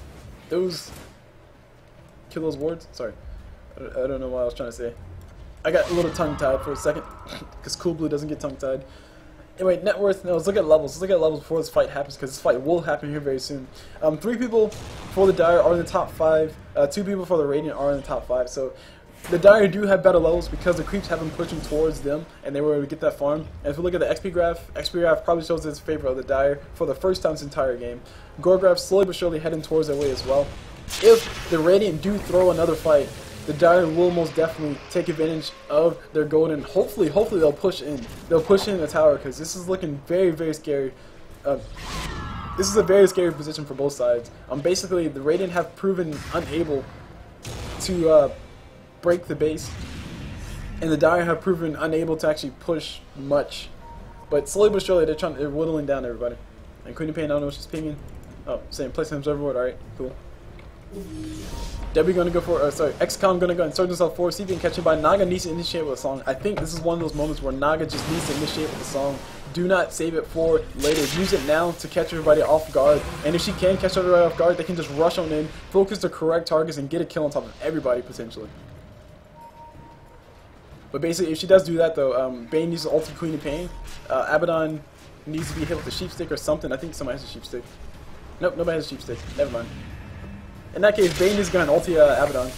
those wards. Sorry, I don't know what I was trying to say. I got a little tongue-tied for a second because CulBlu doesn't get tongue-tied. Anyway, net worth. No, let's look at levels. Let's look at levels before this fight happens, because this fight will happen here very soon. 3 people for the Dire are in the top 5. 2 people for the Radiant are in the top 5. So the Dire do have better levels because the creeps have been pushing towards them, and they were able to get that farm. And if we look at the XP graph probably shows its favor of the Dire for the first time this entire game. Gore graph slowly but surely heading towards their way as well. If the Radiant do throw another fight, the Dire will most definitely take advantage of their gold, and hopefully they'll push in. They'll push in the tower, because this is looking very, very scary. This is a very scary position for both sides. Basically, the Radiant have proven unable to break the base, and the Dire have proven unable to actually push much. But slowly but surely, they're whittling down everybody. And Queen of Pain, I don't know what she's pinging. Oh, same place observer ward. Alright, cool. W gonna go for, XCOM gonna go and insert himself forward. See if he can catch him by Naga needs to initiate with a song. I think this is one of those moments where Naga just needs to initiate with a song. Do not save it for later. Use it now to catch everybody off guard. And if she can catch everybody off guard, they can just rush on in, focus the correct targets, and get a kill on top of everybody potentially. But basically, if she does do that though, Bane needs to ulti Queen of Pain. Abaddon needs to be hit with a sheep stick or something. I think somebody has a sheep stick. Nope, nobody has a sheep stick. Never mind. In that case, Bane is going to ulti Abaddon.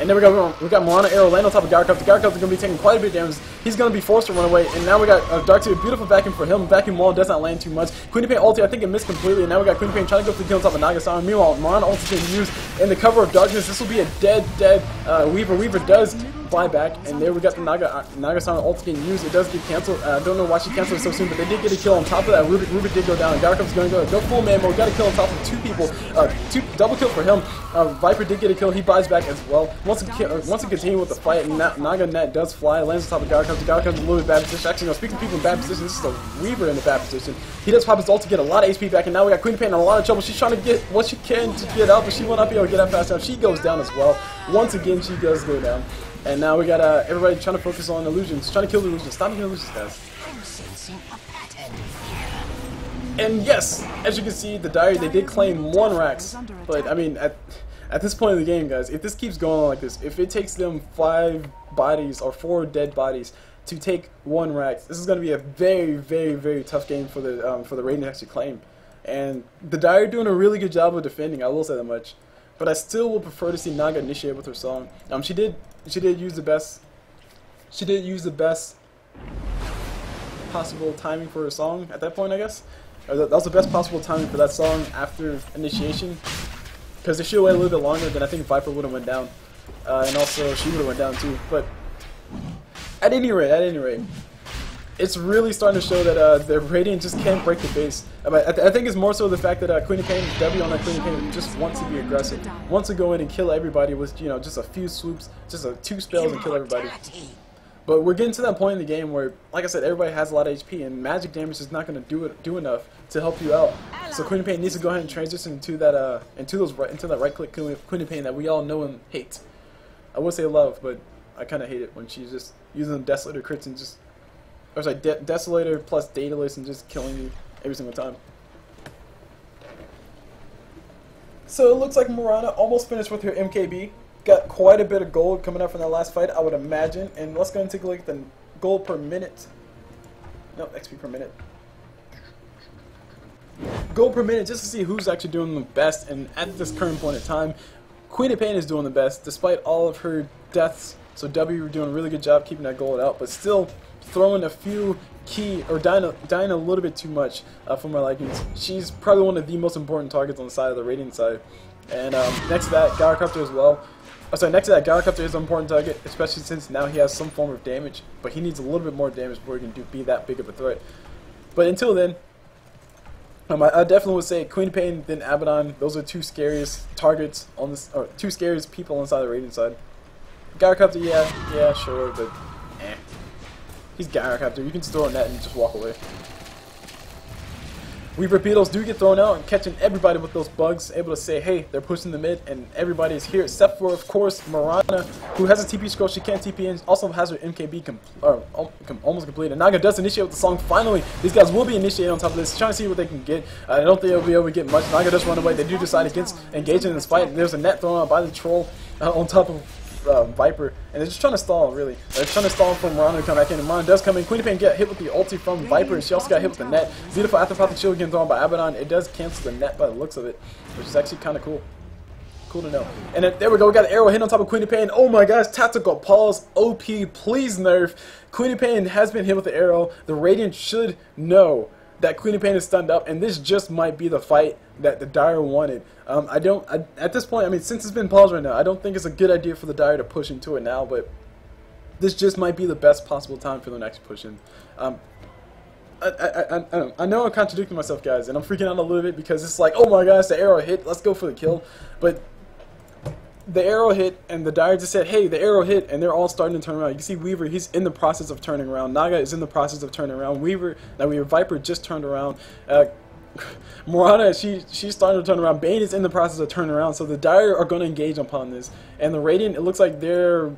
And then we got Mirana Arrow land on top of Gyrocopter. Gyrocopter going to be taking quite a bit of damage. He's going to be forced to run away. And now we got Darkseer, beautiful vacuum for him. Vacuum wall does not land too much. Queen of Pain ulti, I think it missed completely. And now we got Queen of Pain trying to go for the kill on top of Nagasama. Meanwhile, Mirana ulti being used in the cover of darkness. This will be a dead Weaver. Weaver does fly back. And there we got the Nagasama ulti getting used. It does get cancelled. I don't know why she canceled it so soon, but they did get a kill on top of that. Rubik did go down. And Gyrocopter's going to go full man mode. Got a kill on top of 2 people. Double kill for him. Viper did get a kill. He buys back as well. Once to continue with the fight, Naga net does fly, lands on top of Gyrocopter. Gyrocopter's a little bit bad position. Actually, no, speaking of people in bad position, this is a Weaver in a bad position. He does pop his ult to get a lot of HP back, and now we got Queen of Pain in a lot of trouble. She's trying to get what she can to get up, but she will not be able to get up fast enough. She goes down as well. Once again, she does go down. And now we got everybody trying to focus on illusions, trying to kill the illusions. Stop making illusions, guys. And yes, as you can see, the Dire, they did claim 1 Rax, but I mean, at this point in the game, guys, if this keeps going on like this, if it takes them 5 bodies or 4 dead bodies to take 1 Rax, this is going to be a very, very, very tough game for the Raiden to actually claim. And the Dire are doing a really good job of defending, I will say that much. But I still would prefer to see Naga initiate with her song. She did use the best. She did use the best possible timing for her song at that point, I guess. Or that was the best possible timing for that song after initiation. Because if she waited a little bit longer, then I think Viper would have went down, and also she would have went down too. But at any rate, it's really starting to show that the Radiant just can't break the base. I think it's more so the fact that Queen of Pain, W on that Queen of Pain, just wants to be aggressive, wants to go in and kill everybody with, you know, just a few swoops, just 2 spells and kill everybody. But we're getting to that point in the game where, like I said, everybody has a lot of HP, and magic damage is not going to do enough to help you out. So Queen of Pain needs to go ahead and transition into that into that right click Queen of Pain that we all know and hate. I would say love, but I kind of hate it when she's just using Desolator crits and just, or sorry, Desolator plus Daedalus and just killing you every single time. So it looks like Mirana almost finished with her MKB. Got quite a bit of gold coming up from that last fight, I would imagine. And let's go and take a look at the gold per minute. No, XP per minute. Gold per minute, just to see who's actually doing the best. And at this current point in time, Queen of Pain is doing the best, despite all of her deaths. So W doing a really good job keeping that gold out, but still throwing a few key, or dying a little bit too much for my likings. She's probably one of the most important targets on the side of the Radiant side. And next to that, Gyrocopter as well. Oh, sorry, next to that, Gyrocopter is an important target, especially since now he has some form of damage, but he needs a little bit more damage before he can be that big of a threat. But until then, I definitely would say Queen of Pain, then Abaddon. Those are 2 scariest targets on this, or 2 scariest people inside the Radiant side. Gyrocopter, yeah, sure, but he's Gyrocopter. You can just throw a net and just walk away. Weaver Beetles do get thrown out and catching everybody with those bugs, able to say, hey, they're pushing the mid, and everybody is here except for, of course, Mirana, who has a TP scroll. She can't TP in, also has her MKB almost completed. Naga does initiate with the song. Finally, these guys will be initiating on top of this, trying to see what they can get. I don't think they'll be able to get much. Naga does run away. They do decide against engaging in this fight. There's a net thrown out by the troll on top of Viper, and they're just trying to stall, really. They're trying to stall for Mirana to come back in, and Mirana does come in. Queen of Pain get hit with the ulti from Viper, and she also got hit with the net. Beautiful Afterpathic Shield getting thrown by Abaddon. It does cancel the net by the looks of it, which is actually kind of cool. Cool to know. And then, there we go, we got an arrow hit on top of Queen of Pain. Oh my gosh, tactical pause, OP, please nerf. Queen of Pain has been hit with the arrow. The Radiant should know that Queen of Pain is stunned up, and this just might be the fight that the Dire wanted. At this point, I mean, since it's been paused right now, I don't think it's a good idea for the Dire to push into it now, but this just might be the best possible time for them to actually push in. I know I'm contradicting myself, guys, and I'm freaking out a little bit because it's like, oh my gosh, the arrow hit, let's go for the kill. But the arrow hit, and the Dire just said, hey, the arrow hit, and they're all starting to turn around. You can see Weaver, he's in the process of turning around. Naga is in the process of turning around. Viper just turned around. Mirana, she's starting to turn around. Bane is in the process of turning around. So the Dire are going to engage upon this. And the Radiant, it looks like they're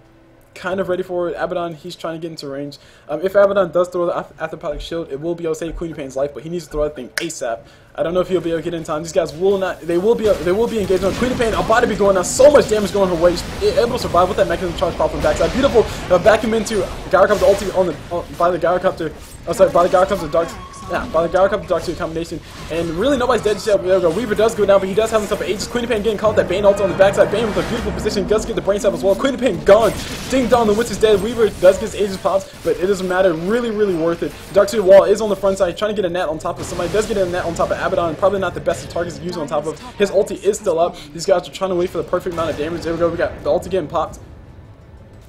kind of ready for it. Abaddon, he's trying to get into range. If Abaddon does throw the Afterpathic Shield, it will be able to save Queen of Pain's life, but he needs to throw that thing ASAP. I don't know if he'll be able to get in time. These guys will not. They will be engaged on Queen of Pain. About to be going now. So much damage going her way. She's able to survive with that mechanism charge pop from backside. Beautiful vacuum into Gyrocopter ulti by the Gyrocopter. Oh, sorry, by the Gyrocopter Dark. Yeah, by the Gyrocopter Dark Suit combination. And really nobody's dead yet. There we go. Weaver does go down, but he does have himself an Aegis. Queen of Pain getting caught. That Bane ult on the backside. Bane with a beautiful position. Does get the brain sap as well. Queen of Pain gone. Ding dong, the witch is dead. Weaver does get his Aegis pops, but it doesn't matter. Really, really worth it. Dark Suit wall is on the front side. Trying to get a net on top of somebody. Does get a net on top of Abaddon. Probably not the best of targets to use on top of. His ulti is still up. These guys are trying to wait for the perfect amount of damage. There we go. We got the ulti getting popped.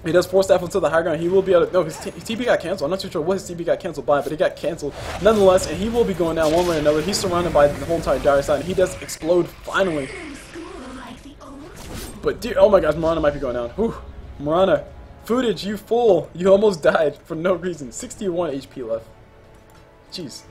He does force staff into the high ground. He will be able to. No, his TP got canceled. I'm not too sure what his TP got canceled by, but it got canceled nonetheless. And he will be going down one way or another. He's surrounded by the whole entire Dire side. And he does explode finally. But dear, oh my gosh, Mirana might be going down. Whew, Mirana, footage, you fool! You almost died for no reason. 61 HP left. Jeez.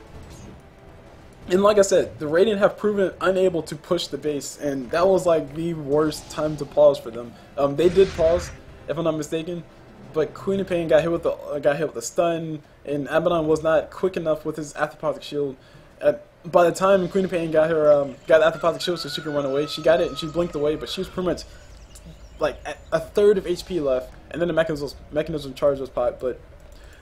And like I said, the Radiant have proven unable to push the base, and that was like the worst time to pause for them. They did pause, if I'm not mistaken, but Queen of Pain got hit with the stun, and Abaddon was not quick enough with his Afterpathic Shield. By the time Queen of Pain got her got the Afterpathic Shield so she could run away, she got it and she blinked away, but she was pretty much like at a third of HP left, and then the mechanism charge was popped. But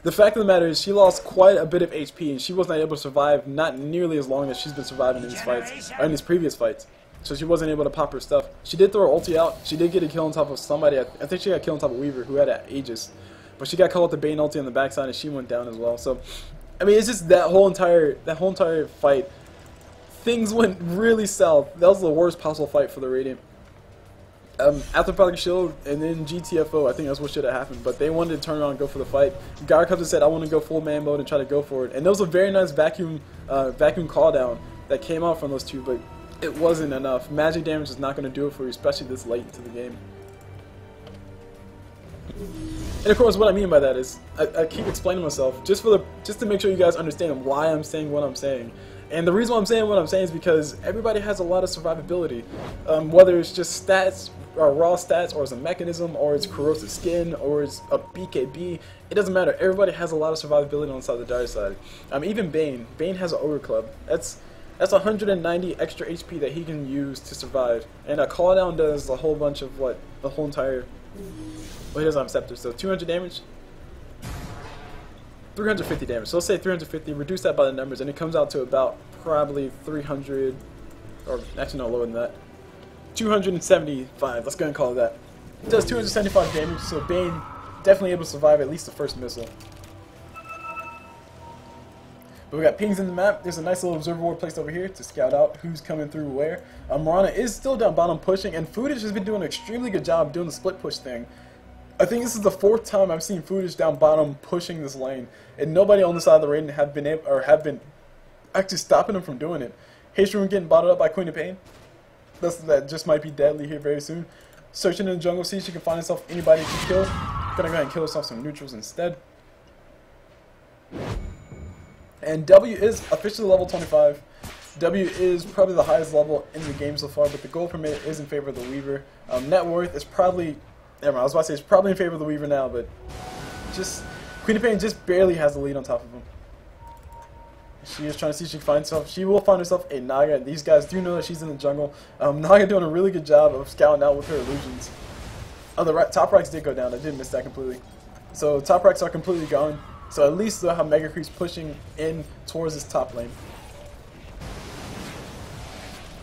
the fact of the matter is, she lost quite a bit of HP, and she was not able to survive not nearly as long as she's been surviving in these fights, or in these previous fights. So she wasn't able to pop her stuff. She did throw her ulti out. She did get a kill on top of somebody. I think she got killed on top of Weaver, who had an Aegis. But she got caught with the Bane ulti on the backside, and she went down as well. So, I mean, it's just that whole entire fight. Things went really south. That was the worst possible fight for the Radiant. After Shield and then GTFO, I think that's what should have happened, but they wanted to turn around and go for the fight. Gyrocops said, I want to go full man mode and try to go for it. And there was a very nice vacuum call down that came out from those two, but it wasn't enough. Magic damage is not going to do it for you, especially this late into the game. And of course, what I mean by that is, I keep explaining myself just to make sure you guys understand why I'm saying what I'm saying. And the reason why I'm saying what I'm saying is because everybody has a lot of survivability, whether it's just stats, or raw stats, or it's a mechanism, or it's corrosive skin, or it's a BKB. It doesn't matter. Everybody has a lot of survivability on the side of the dire side. Even Bane. Bane has an Ogre Club. That's 190 extra HP that he can use to survive. And a call down does a whole bunch of what? The whole entire... Well, he doesn't have Scepter, so 200 damage? 350 damage. So let's say 350, reduce that by the numbers, and it comes out to about probably 300, or actually no, lower than that. 275, let's go ahead and call it that. It does 275 damage, so Bane definitely able to survive at least the first missile. But we got pings in the map. There's a nice little observer board placed over here to scout out who's coming through where. Mirana is still down bottom pushing, and Foodish has been doing an extremely good job doing the split push thing. I think this is the 4th time I've seen Foodish down bottom pushing this lane, and nobody on the side of the rating have been actually stopping him from doing it. Haystrom getting bottled up by Queen of Pain. That just might be deadly here very soon. Searching in the jungle, see if she can find herself anybody to kill. Gonna go ahead and kill herself some neutrals instead. And W is officially level 25. W is probably the highest level in the game so far, but the gold per minute is in favor of the Weaver. Net worth is probably... I was about to say it's probably in favor of the Weaver now, but just Queen of Pain just barely has the lead on top of him. She is trying to see if she can find herself. She will find herself a Naga. These guys do know that she's in the jungle. Naga doing a really good job of scouting out with her illusions. Oh, the top racks did go down. I did miss that completely. So top racks are completely gone. So at least they'll have Mega Creeps pushing in towards this top lane.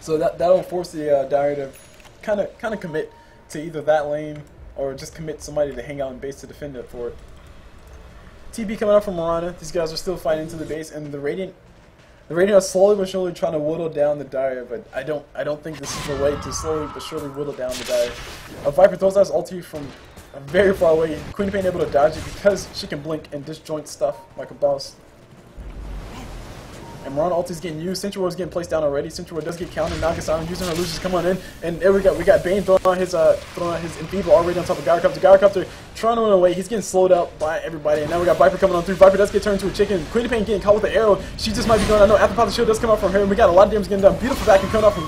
So that'll force the Dire to kind of commit to either that lane or just commit somebody to hang out in base to defend it for it. TP coming out from Mirana. These guys are still fighting to the base, and the Radiant are slowly but surely trying to whittle down the Dire, but I don't think this is the way to slowly but surely whittle down the Dire. Viper throws out his ulti from very far away. Queen of Pain able to dodge it because she can blink and disjoint stuff like a boss. And Mirana ulti is getting used. Sentry Ward is getting placed down already. Sentry Ward does get counted. Nagasana using her illusions. Come on in. And there we got Bane throwing out his Enfeeble already on top of Gyrocopter. Gyrocopter trying to run away. He's getting slowed up by everybody. And now we got Viper coming on through. Viper does get turned into a chicken. Queen of Pain getting caught with the arrow. She just might be going. I know After the shield does come out from her. And we got a lot of damage getting done. Beautiful vacuum coming out from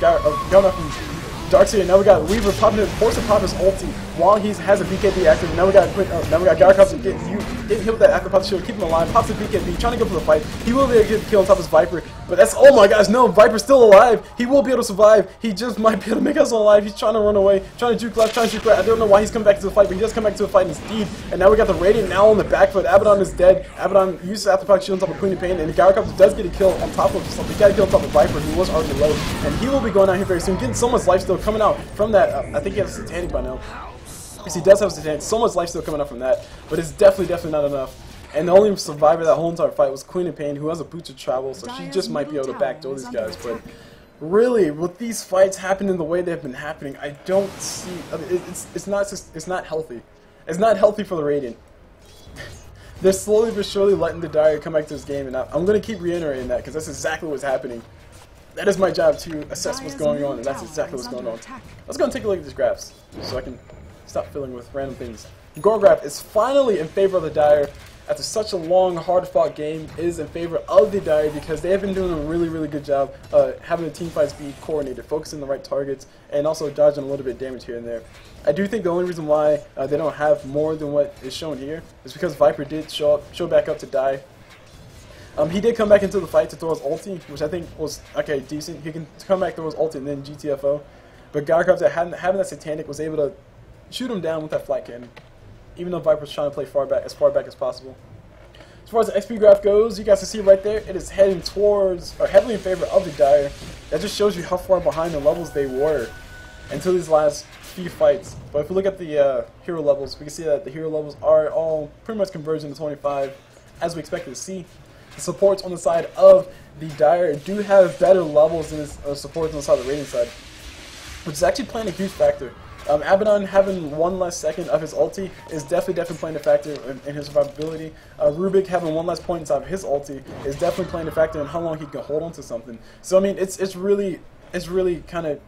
Darkseid. Now we got Weaver forcing to pop his ulti while he has a BKB active. And now we got Gyrocopter getting hit with that After the shield, keep him alive. Pops the BKB, trying to go for the fight. He will be able to get the kill on top of his Viper. But that's, oh my gosh, no, Viper's still alive. He will be able to survive. He just might be able to make us alive. He's trying to run away, trying to juke left, I don't know why he's coming back to the fight, but he does come back to the fight indeed. And now we got the Radiant now on the back foot. Abaddon is dead. Abaddon uses After shield on top of Queen of Pain, and the Gyrocopter does get a kill on top of himself. He got a kill on top of Viper, who was already low. And he will be going out here very soon, getting so much life still coming out from that. I think he has a Satanic by now. Yes, he does have a Satanic. So much life still coming out from that, but it's definitely not enough. And the only survivor of that whole entire fight was Queen of Pain, who has a boot to travel, so she just might be able to backdoor these guys. But really, with these fights happening the way they've been happening, I don't see. I mean, it's not healthy. It's not healthy for the Radiant. They're slowly but surely letting the Dire come back to this game, and I'm going to keep reiterating that because that's exactly what's happening. That is my job to assess what's going on, and that's exactly what's going on. Let's go and take a look at these graphs so I can stop filling with random things. Gore graph is finally in favor of the Dire. After such a long, hard-fought game, is in favor of the Dire because they have been doing a really good job having the team fights be coordinated, focusing on the right targets, and also dodging a little bit of damage here and there. I do think the only reason why they don't have more than what is shown here is because Viper did show back up to die. He did come back into the fight to throw his ulti, which I think was, okay, decent. He can come back, throw his ulti, and then GTFO. But Gyrocopter, having that Satanic, was able to shoot him down with that flight cannon, even though Viper's trying to play as far back as possible. As far as the XP graph goes, you guys can see right there, it is heading towards, or heavily in favor of the Dire. That just shows you how far behind the levels they were until these last few fights. But if we look at the hero levels, we can see that the hero levels are all pretty much converging to 25, as we expected to see. The supports on the side of the Dire do have better levels than the supports on the side of the Radiant side, which is actually playing a huge factor. Abaddon having one less second of his ulti is definitely playing a factor in his survivability. Rubik having one less point inside of his ulti is definitely playing a factor in how long he can hold on to something. So I mean, it's really kind of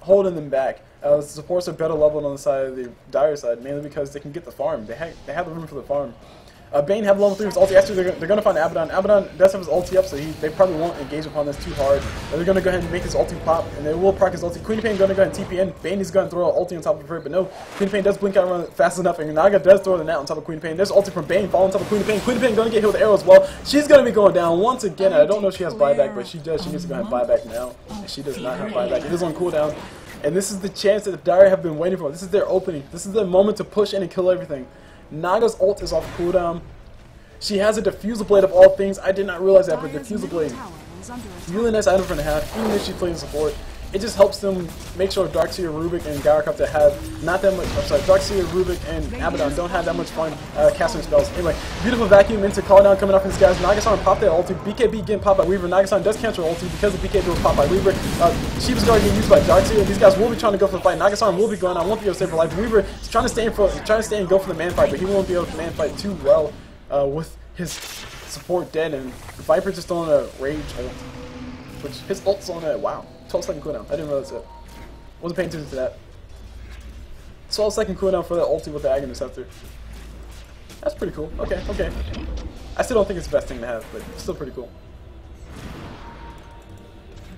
holding them back. The supports are better leveled on the side of the Dire side, mainly because they can get the farm. They have the room for the farm. Bane have level 3 with ulti. Actually, they're going to find Abaddon. Abaddon does have his ulti up, so they probably won't engage upon this too hard. They're going to go ahead and make his ulti pop, and they will proc his ulti. Queen of Pain going to go ahead and TP in. Bane is going to throw an ulti on top of her, but no. Queen of Pain does blink out around fast enough, and Naga does throw the net on top of Queen of Pain. There's ulti from Bane, falling on top of Queen of Pain. Queen of Pain going to get hit with arrow as well. She's going to be going down once again. I don't know if she has buyback, but she does. She needs to go ahead and buyback now, and she does not have buyback. It is on cooldown, and this is the chance that the Dire have been waiting for. This is their opening. This is their moment to push in and kill everything. Naga's ult is off cooldown. She has a diffusal blade of all things. I did not realize that, but diffusal blade, really nice item for her to have, even if she's playing support. It just helps them make sure Darkseer, Rubik, and Gyrocopter have not that much. I'm sorry, Darkseer, Rubik, and Abaddon don't have that much fun casting spells. Anyway, beautiful vacuum into call down coming off these guys. Nagasan popped that ulti. BKB getting popped by Weaver. Nagasan does cancel ulti because the BKB was popped by Weaver. Shiva's guard getting used by Darkseer. These guys will be trying to go for the fight. Nagasan will be going on. Won't be able to save her life. Weaver is trying to stay and go for the man fight, but he won't be able to man fight too well with his support dead, and Viper just on a rage ult, which his ult's on a 12-second cooldown. I didn't realize that. Wasn't paying attention to that. 12-second cooldown for that ulti with the Aghanim Scepter. That's pretty cool. Okay. I still don't think it's the best thing to have, but it's still pretty cool.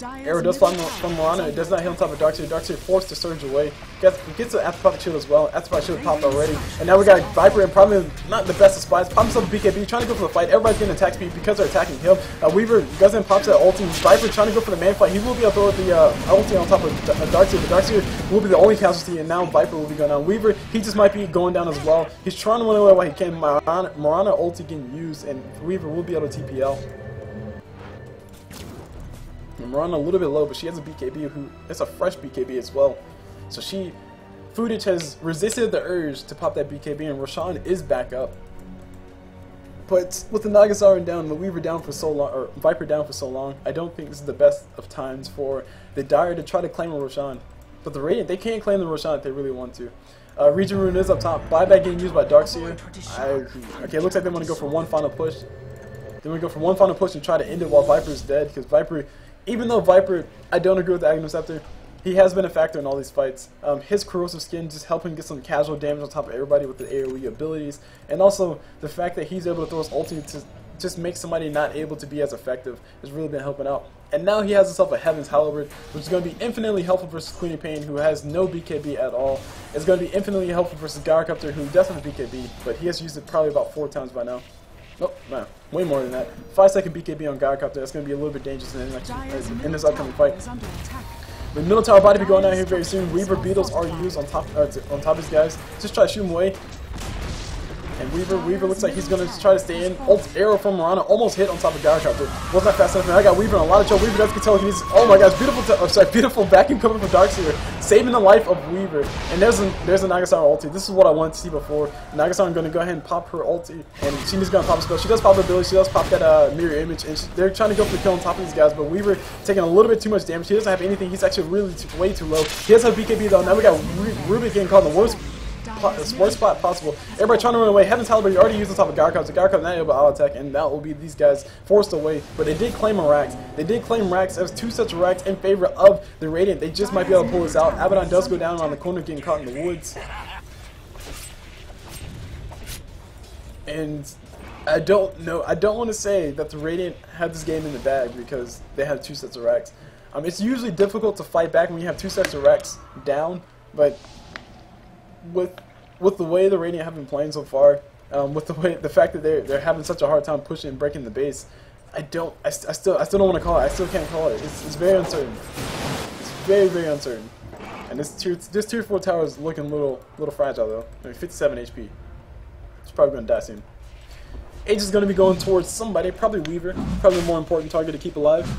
Arrow does fly from Mirana. It does not hit on top of Darkseer. Darkseer forced to surge away. Gets the Afterpop shield as well. Afterpop shield popped already. And now we got Viper and probably not the best of spots. Pops himself a BKB, trying to go for the fight. Everybody's getting attack speed because they're attacking him. Weaver goes in, pops that ulti. Viper trying to go for the man fight. He will be able to throw the ulti on top of Darkseer. But Darkseer will be the only casualty, and now Viper will be going down. Weaver, he just might be going down as well. He's trying to run away while he can. Mirana ulti getting used, and Weaver will be able to TPL. Mirana a little bit low, but she has a BKB it's a fresh BKB as well. So Footage has resisted the urge to pop that BKB, and Roshan is back up. But with the Nagasaran down, the Weaver down for so long, or Viper down for so long, I don't think this is the best of times for the Dire to try to claim a Roshan. But the Radiant, they can't claim the Roshan if they really want to. Region Rune is up top. Buyback getting used by Darkseer. Okay, it looks like they want to go for one final push. Then we go for one final push and try to end it while Viper's dead, because Viper, even though Viper, I don't agree with the Aghanim Scepter, he has been a factor in all these fights. His corrosive skin just helping get some casual damage on top of everybody with the AoE abilities, and also the fact that he's able to throw his ulti to just make somebody not able to be as effective has really been helping out. And now he has himself a Heaven's Halberd, which is going to be infinitely helpful versus Queen of Pain, who has no BKB at all. It's going to be infinitely helpful versus Gyrocopter, who does have a BKB, but he has used it probably about 4 times by now. Oh, man, way more than that. 5-second BKB on Gyrocopter, that's going to be a little bit dangerous in this upcoming fight. The middle tower about to be going out here very soon. Weaver Beetles are used on top of these guys. Just try to shoot him away. And Weaver looks like he's going to try to stay in. Ult arrow from Mirana almost hit on top of Gyrocopter. Was not fast enough. I got Weaver in a lot of trouble. Weaver does get telekinesis. Oh my gosh, beautiful vacuum coming from Darkseer, saving the life of Weaver. And there's a Nagasaran ulti. This is what I wanted to see before. Nagasaran going to go ahead and pop her ulti, and she's going to pop a spell. She does pop the ability. She does pop that mirror image, and they're trying to go for the kill on top of these guys. But Weaver taking a little bit too much damage. He doesn't have anything. He's actually really way too low. He does have BKB though. Now we got Rubik getting caught in the worst spot possible. Everybody trying to run away. Heaven's Halberd already used on top of Gyrocopter. Gyrocopter not able to auto attack, and that will be these guys forced away. But they did claim a Rax. They did claim Rax as 2 sets of Rax in favor of the Radiant. They just might be able to pull this out. Abaddon does go down around the corner, getting caught in the woods. And I don't want to say that the Radiant had this game in the bag because they have 2 sets of Rax. It's usually difficult to fight back when you have 2 sets of Rax down, but with the way the Radiant have been playing so far, with the fact that they're having such a hard time pushing and breaking the base, I still don't want to call it. I still can't call it. It's very uncertain. It's very uncertain. And this tier 4 tower is looking a little fragile though. I mean, 57 HP. It's probably gonna die soon. Age is gonna be going towards somebody, probably Weaver, probably the more important target to keep alive.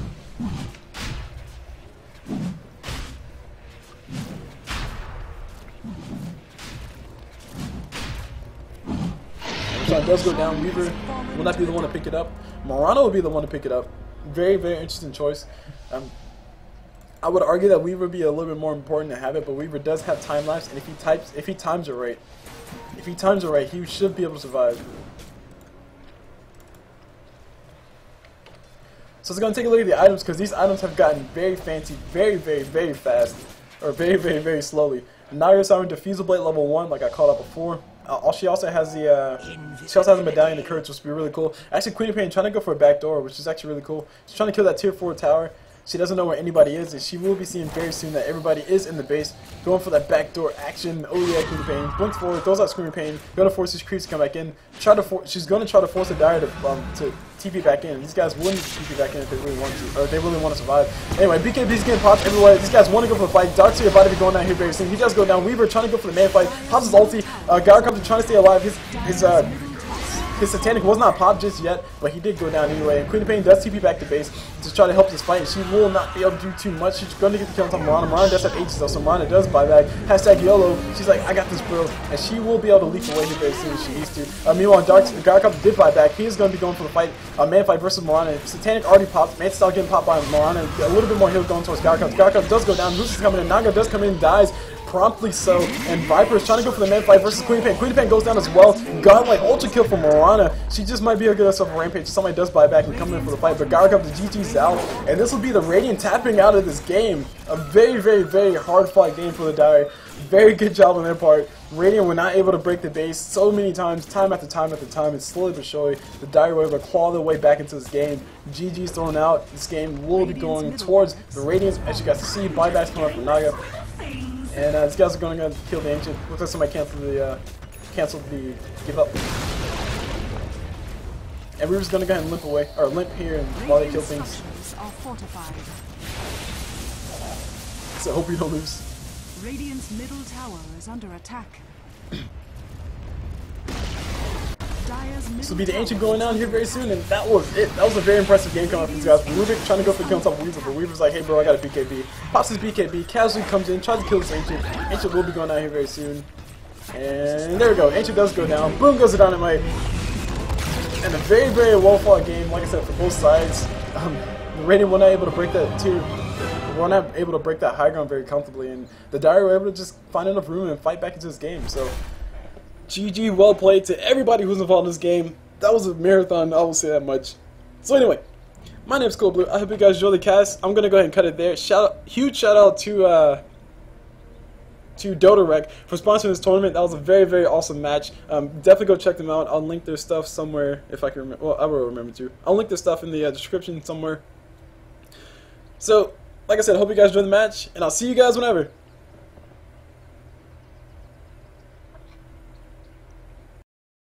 It does go down. Weaver will not be the one to pick it up. Mirana will be the one to pick it up. Very interesting choice. I would argue that Weaver would be a little bit more important to have it, but Weaver does have time lapse, and if he times it right, he should be able to survive. So let's go and take a look at the items, because these items have gotten very fancy, very fast, or very slowly. Naga's Armor Diffusal Blade level 1, like I called out before. She also has the medallion of courage, which would be really cool. Actually, Queen of Pain trying to go for a back door, which is actually really cool. She's trying to kill that tier 4 tower. She doesn't know where anybody is, and she will be seeing very soon that everybody is in the base, going for that backdoor action. Oh yeah, Queen of Pain blinks forward, throws out Screaming Pain, going to force these creeps to come back in. She's going to try to force the Dire to TP back in. These guys wouldn't TP back in if they really want to, or they really want to survive. Anyway, BKB's getting popped everywhere. These guys want to go for the fight. Darkseid about to be going down here very soon. He does go down. Weaver trying to go for the man fight. Pops his ulti. Gyro comes trying to stay alive. His Satanic was not popped just yet, but he did go down anyway. And Queen of Pain does TP back to base to try to help this fight. She will not be able to do too much. She's going to get the kill on top of Mirana. Mirana does have Aegis though, so Mirana does buy back. Hashtag YOLO. She's like, I got this, bro. And she will be able to leap away here very soon if she needs to. Meanwhile, Gyro did buy back. He is going to be going for the fight. Man fight versus Mirana. Satanic already popped. Man style getting popped by Mirana. A little bit more heal going towards Gyro. Gyro does go down. Lucius is coming in. Naga does come in, dies. Promptly so, and Viper is trying to go for the man fight versus Queen of Pain. Queen of Pain goes down as well. Godlike ultra kill from Mirana. She just might be able to get herself a rampage. Somebody does buy back and come in for the fight, but Gyro comes to GG's out, and this will be the Radiant tapping out of this game. A very hard fought game for the Dire. Very good job on their part. Radiant were not able to break the base so many times, time after time, and slowly but surely, the Dire were able to claw their way back into this game. GG's thrown out. This game will be going towards the Radiants. As you guys can see, buybacks coming up from Naga. And these guys are going to kill the Ancient. Looks like somebody canceled the give up. And we're just going to go ahead and limp away, or limp here and while they kill things. So hope we don't lose. Radiant's middle tower is under attack. This will be the Ancient going down here very soon, and that was it. That was a very impressive game coming from these guys. Rubik trying to go for the kill on top of Weaver, but Weaver's like, hey bro, I got a BKB. Pops his BKB, casually comes in, tries to kill this Ancient. Ancient will be going down here very soon. And there we go, Ancient does go down. Boom goes the dynamite. And a very well fought game, like I said, for both sides. The Radiant were not able to break that tier. We're not able to break that high ground very comfortably, and the Dire were able to just find enough room and fight back into this game. So GG, well played to everybody who's involved in this game. That was a marathon, I will say that much. So anyway, my name's CulBlu. I hope you guys enjoy the cast. I'm gonna go ahead and cut it there. Huge shout out to DotaRec for sponsoring this tournament. That was a very awesome match. Definitely go check them out. I'll link their stuff somewhere if I can remember. Well, I will remember to. I'll link their stuff in the description somewhere. So, like I said, I hope you guys enjoy the match, and I'll see you guys whenever.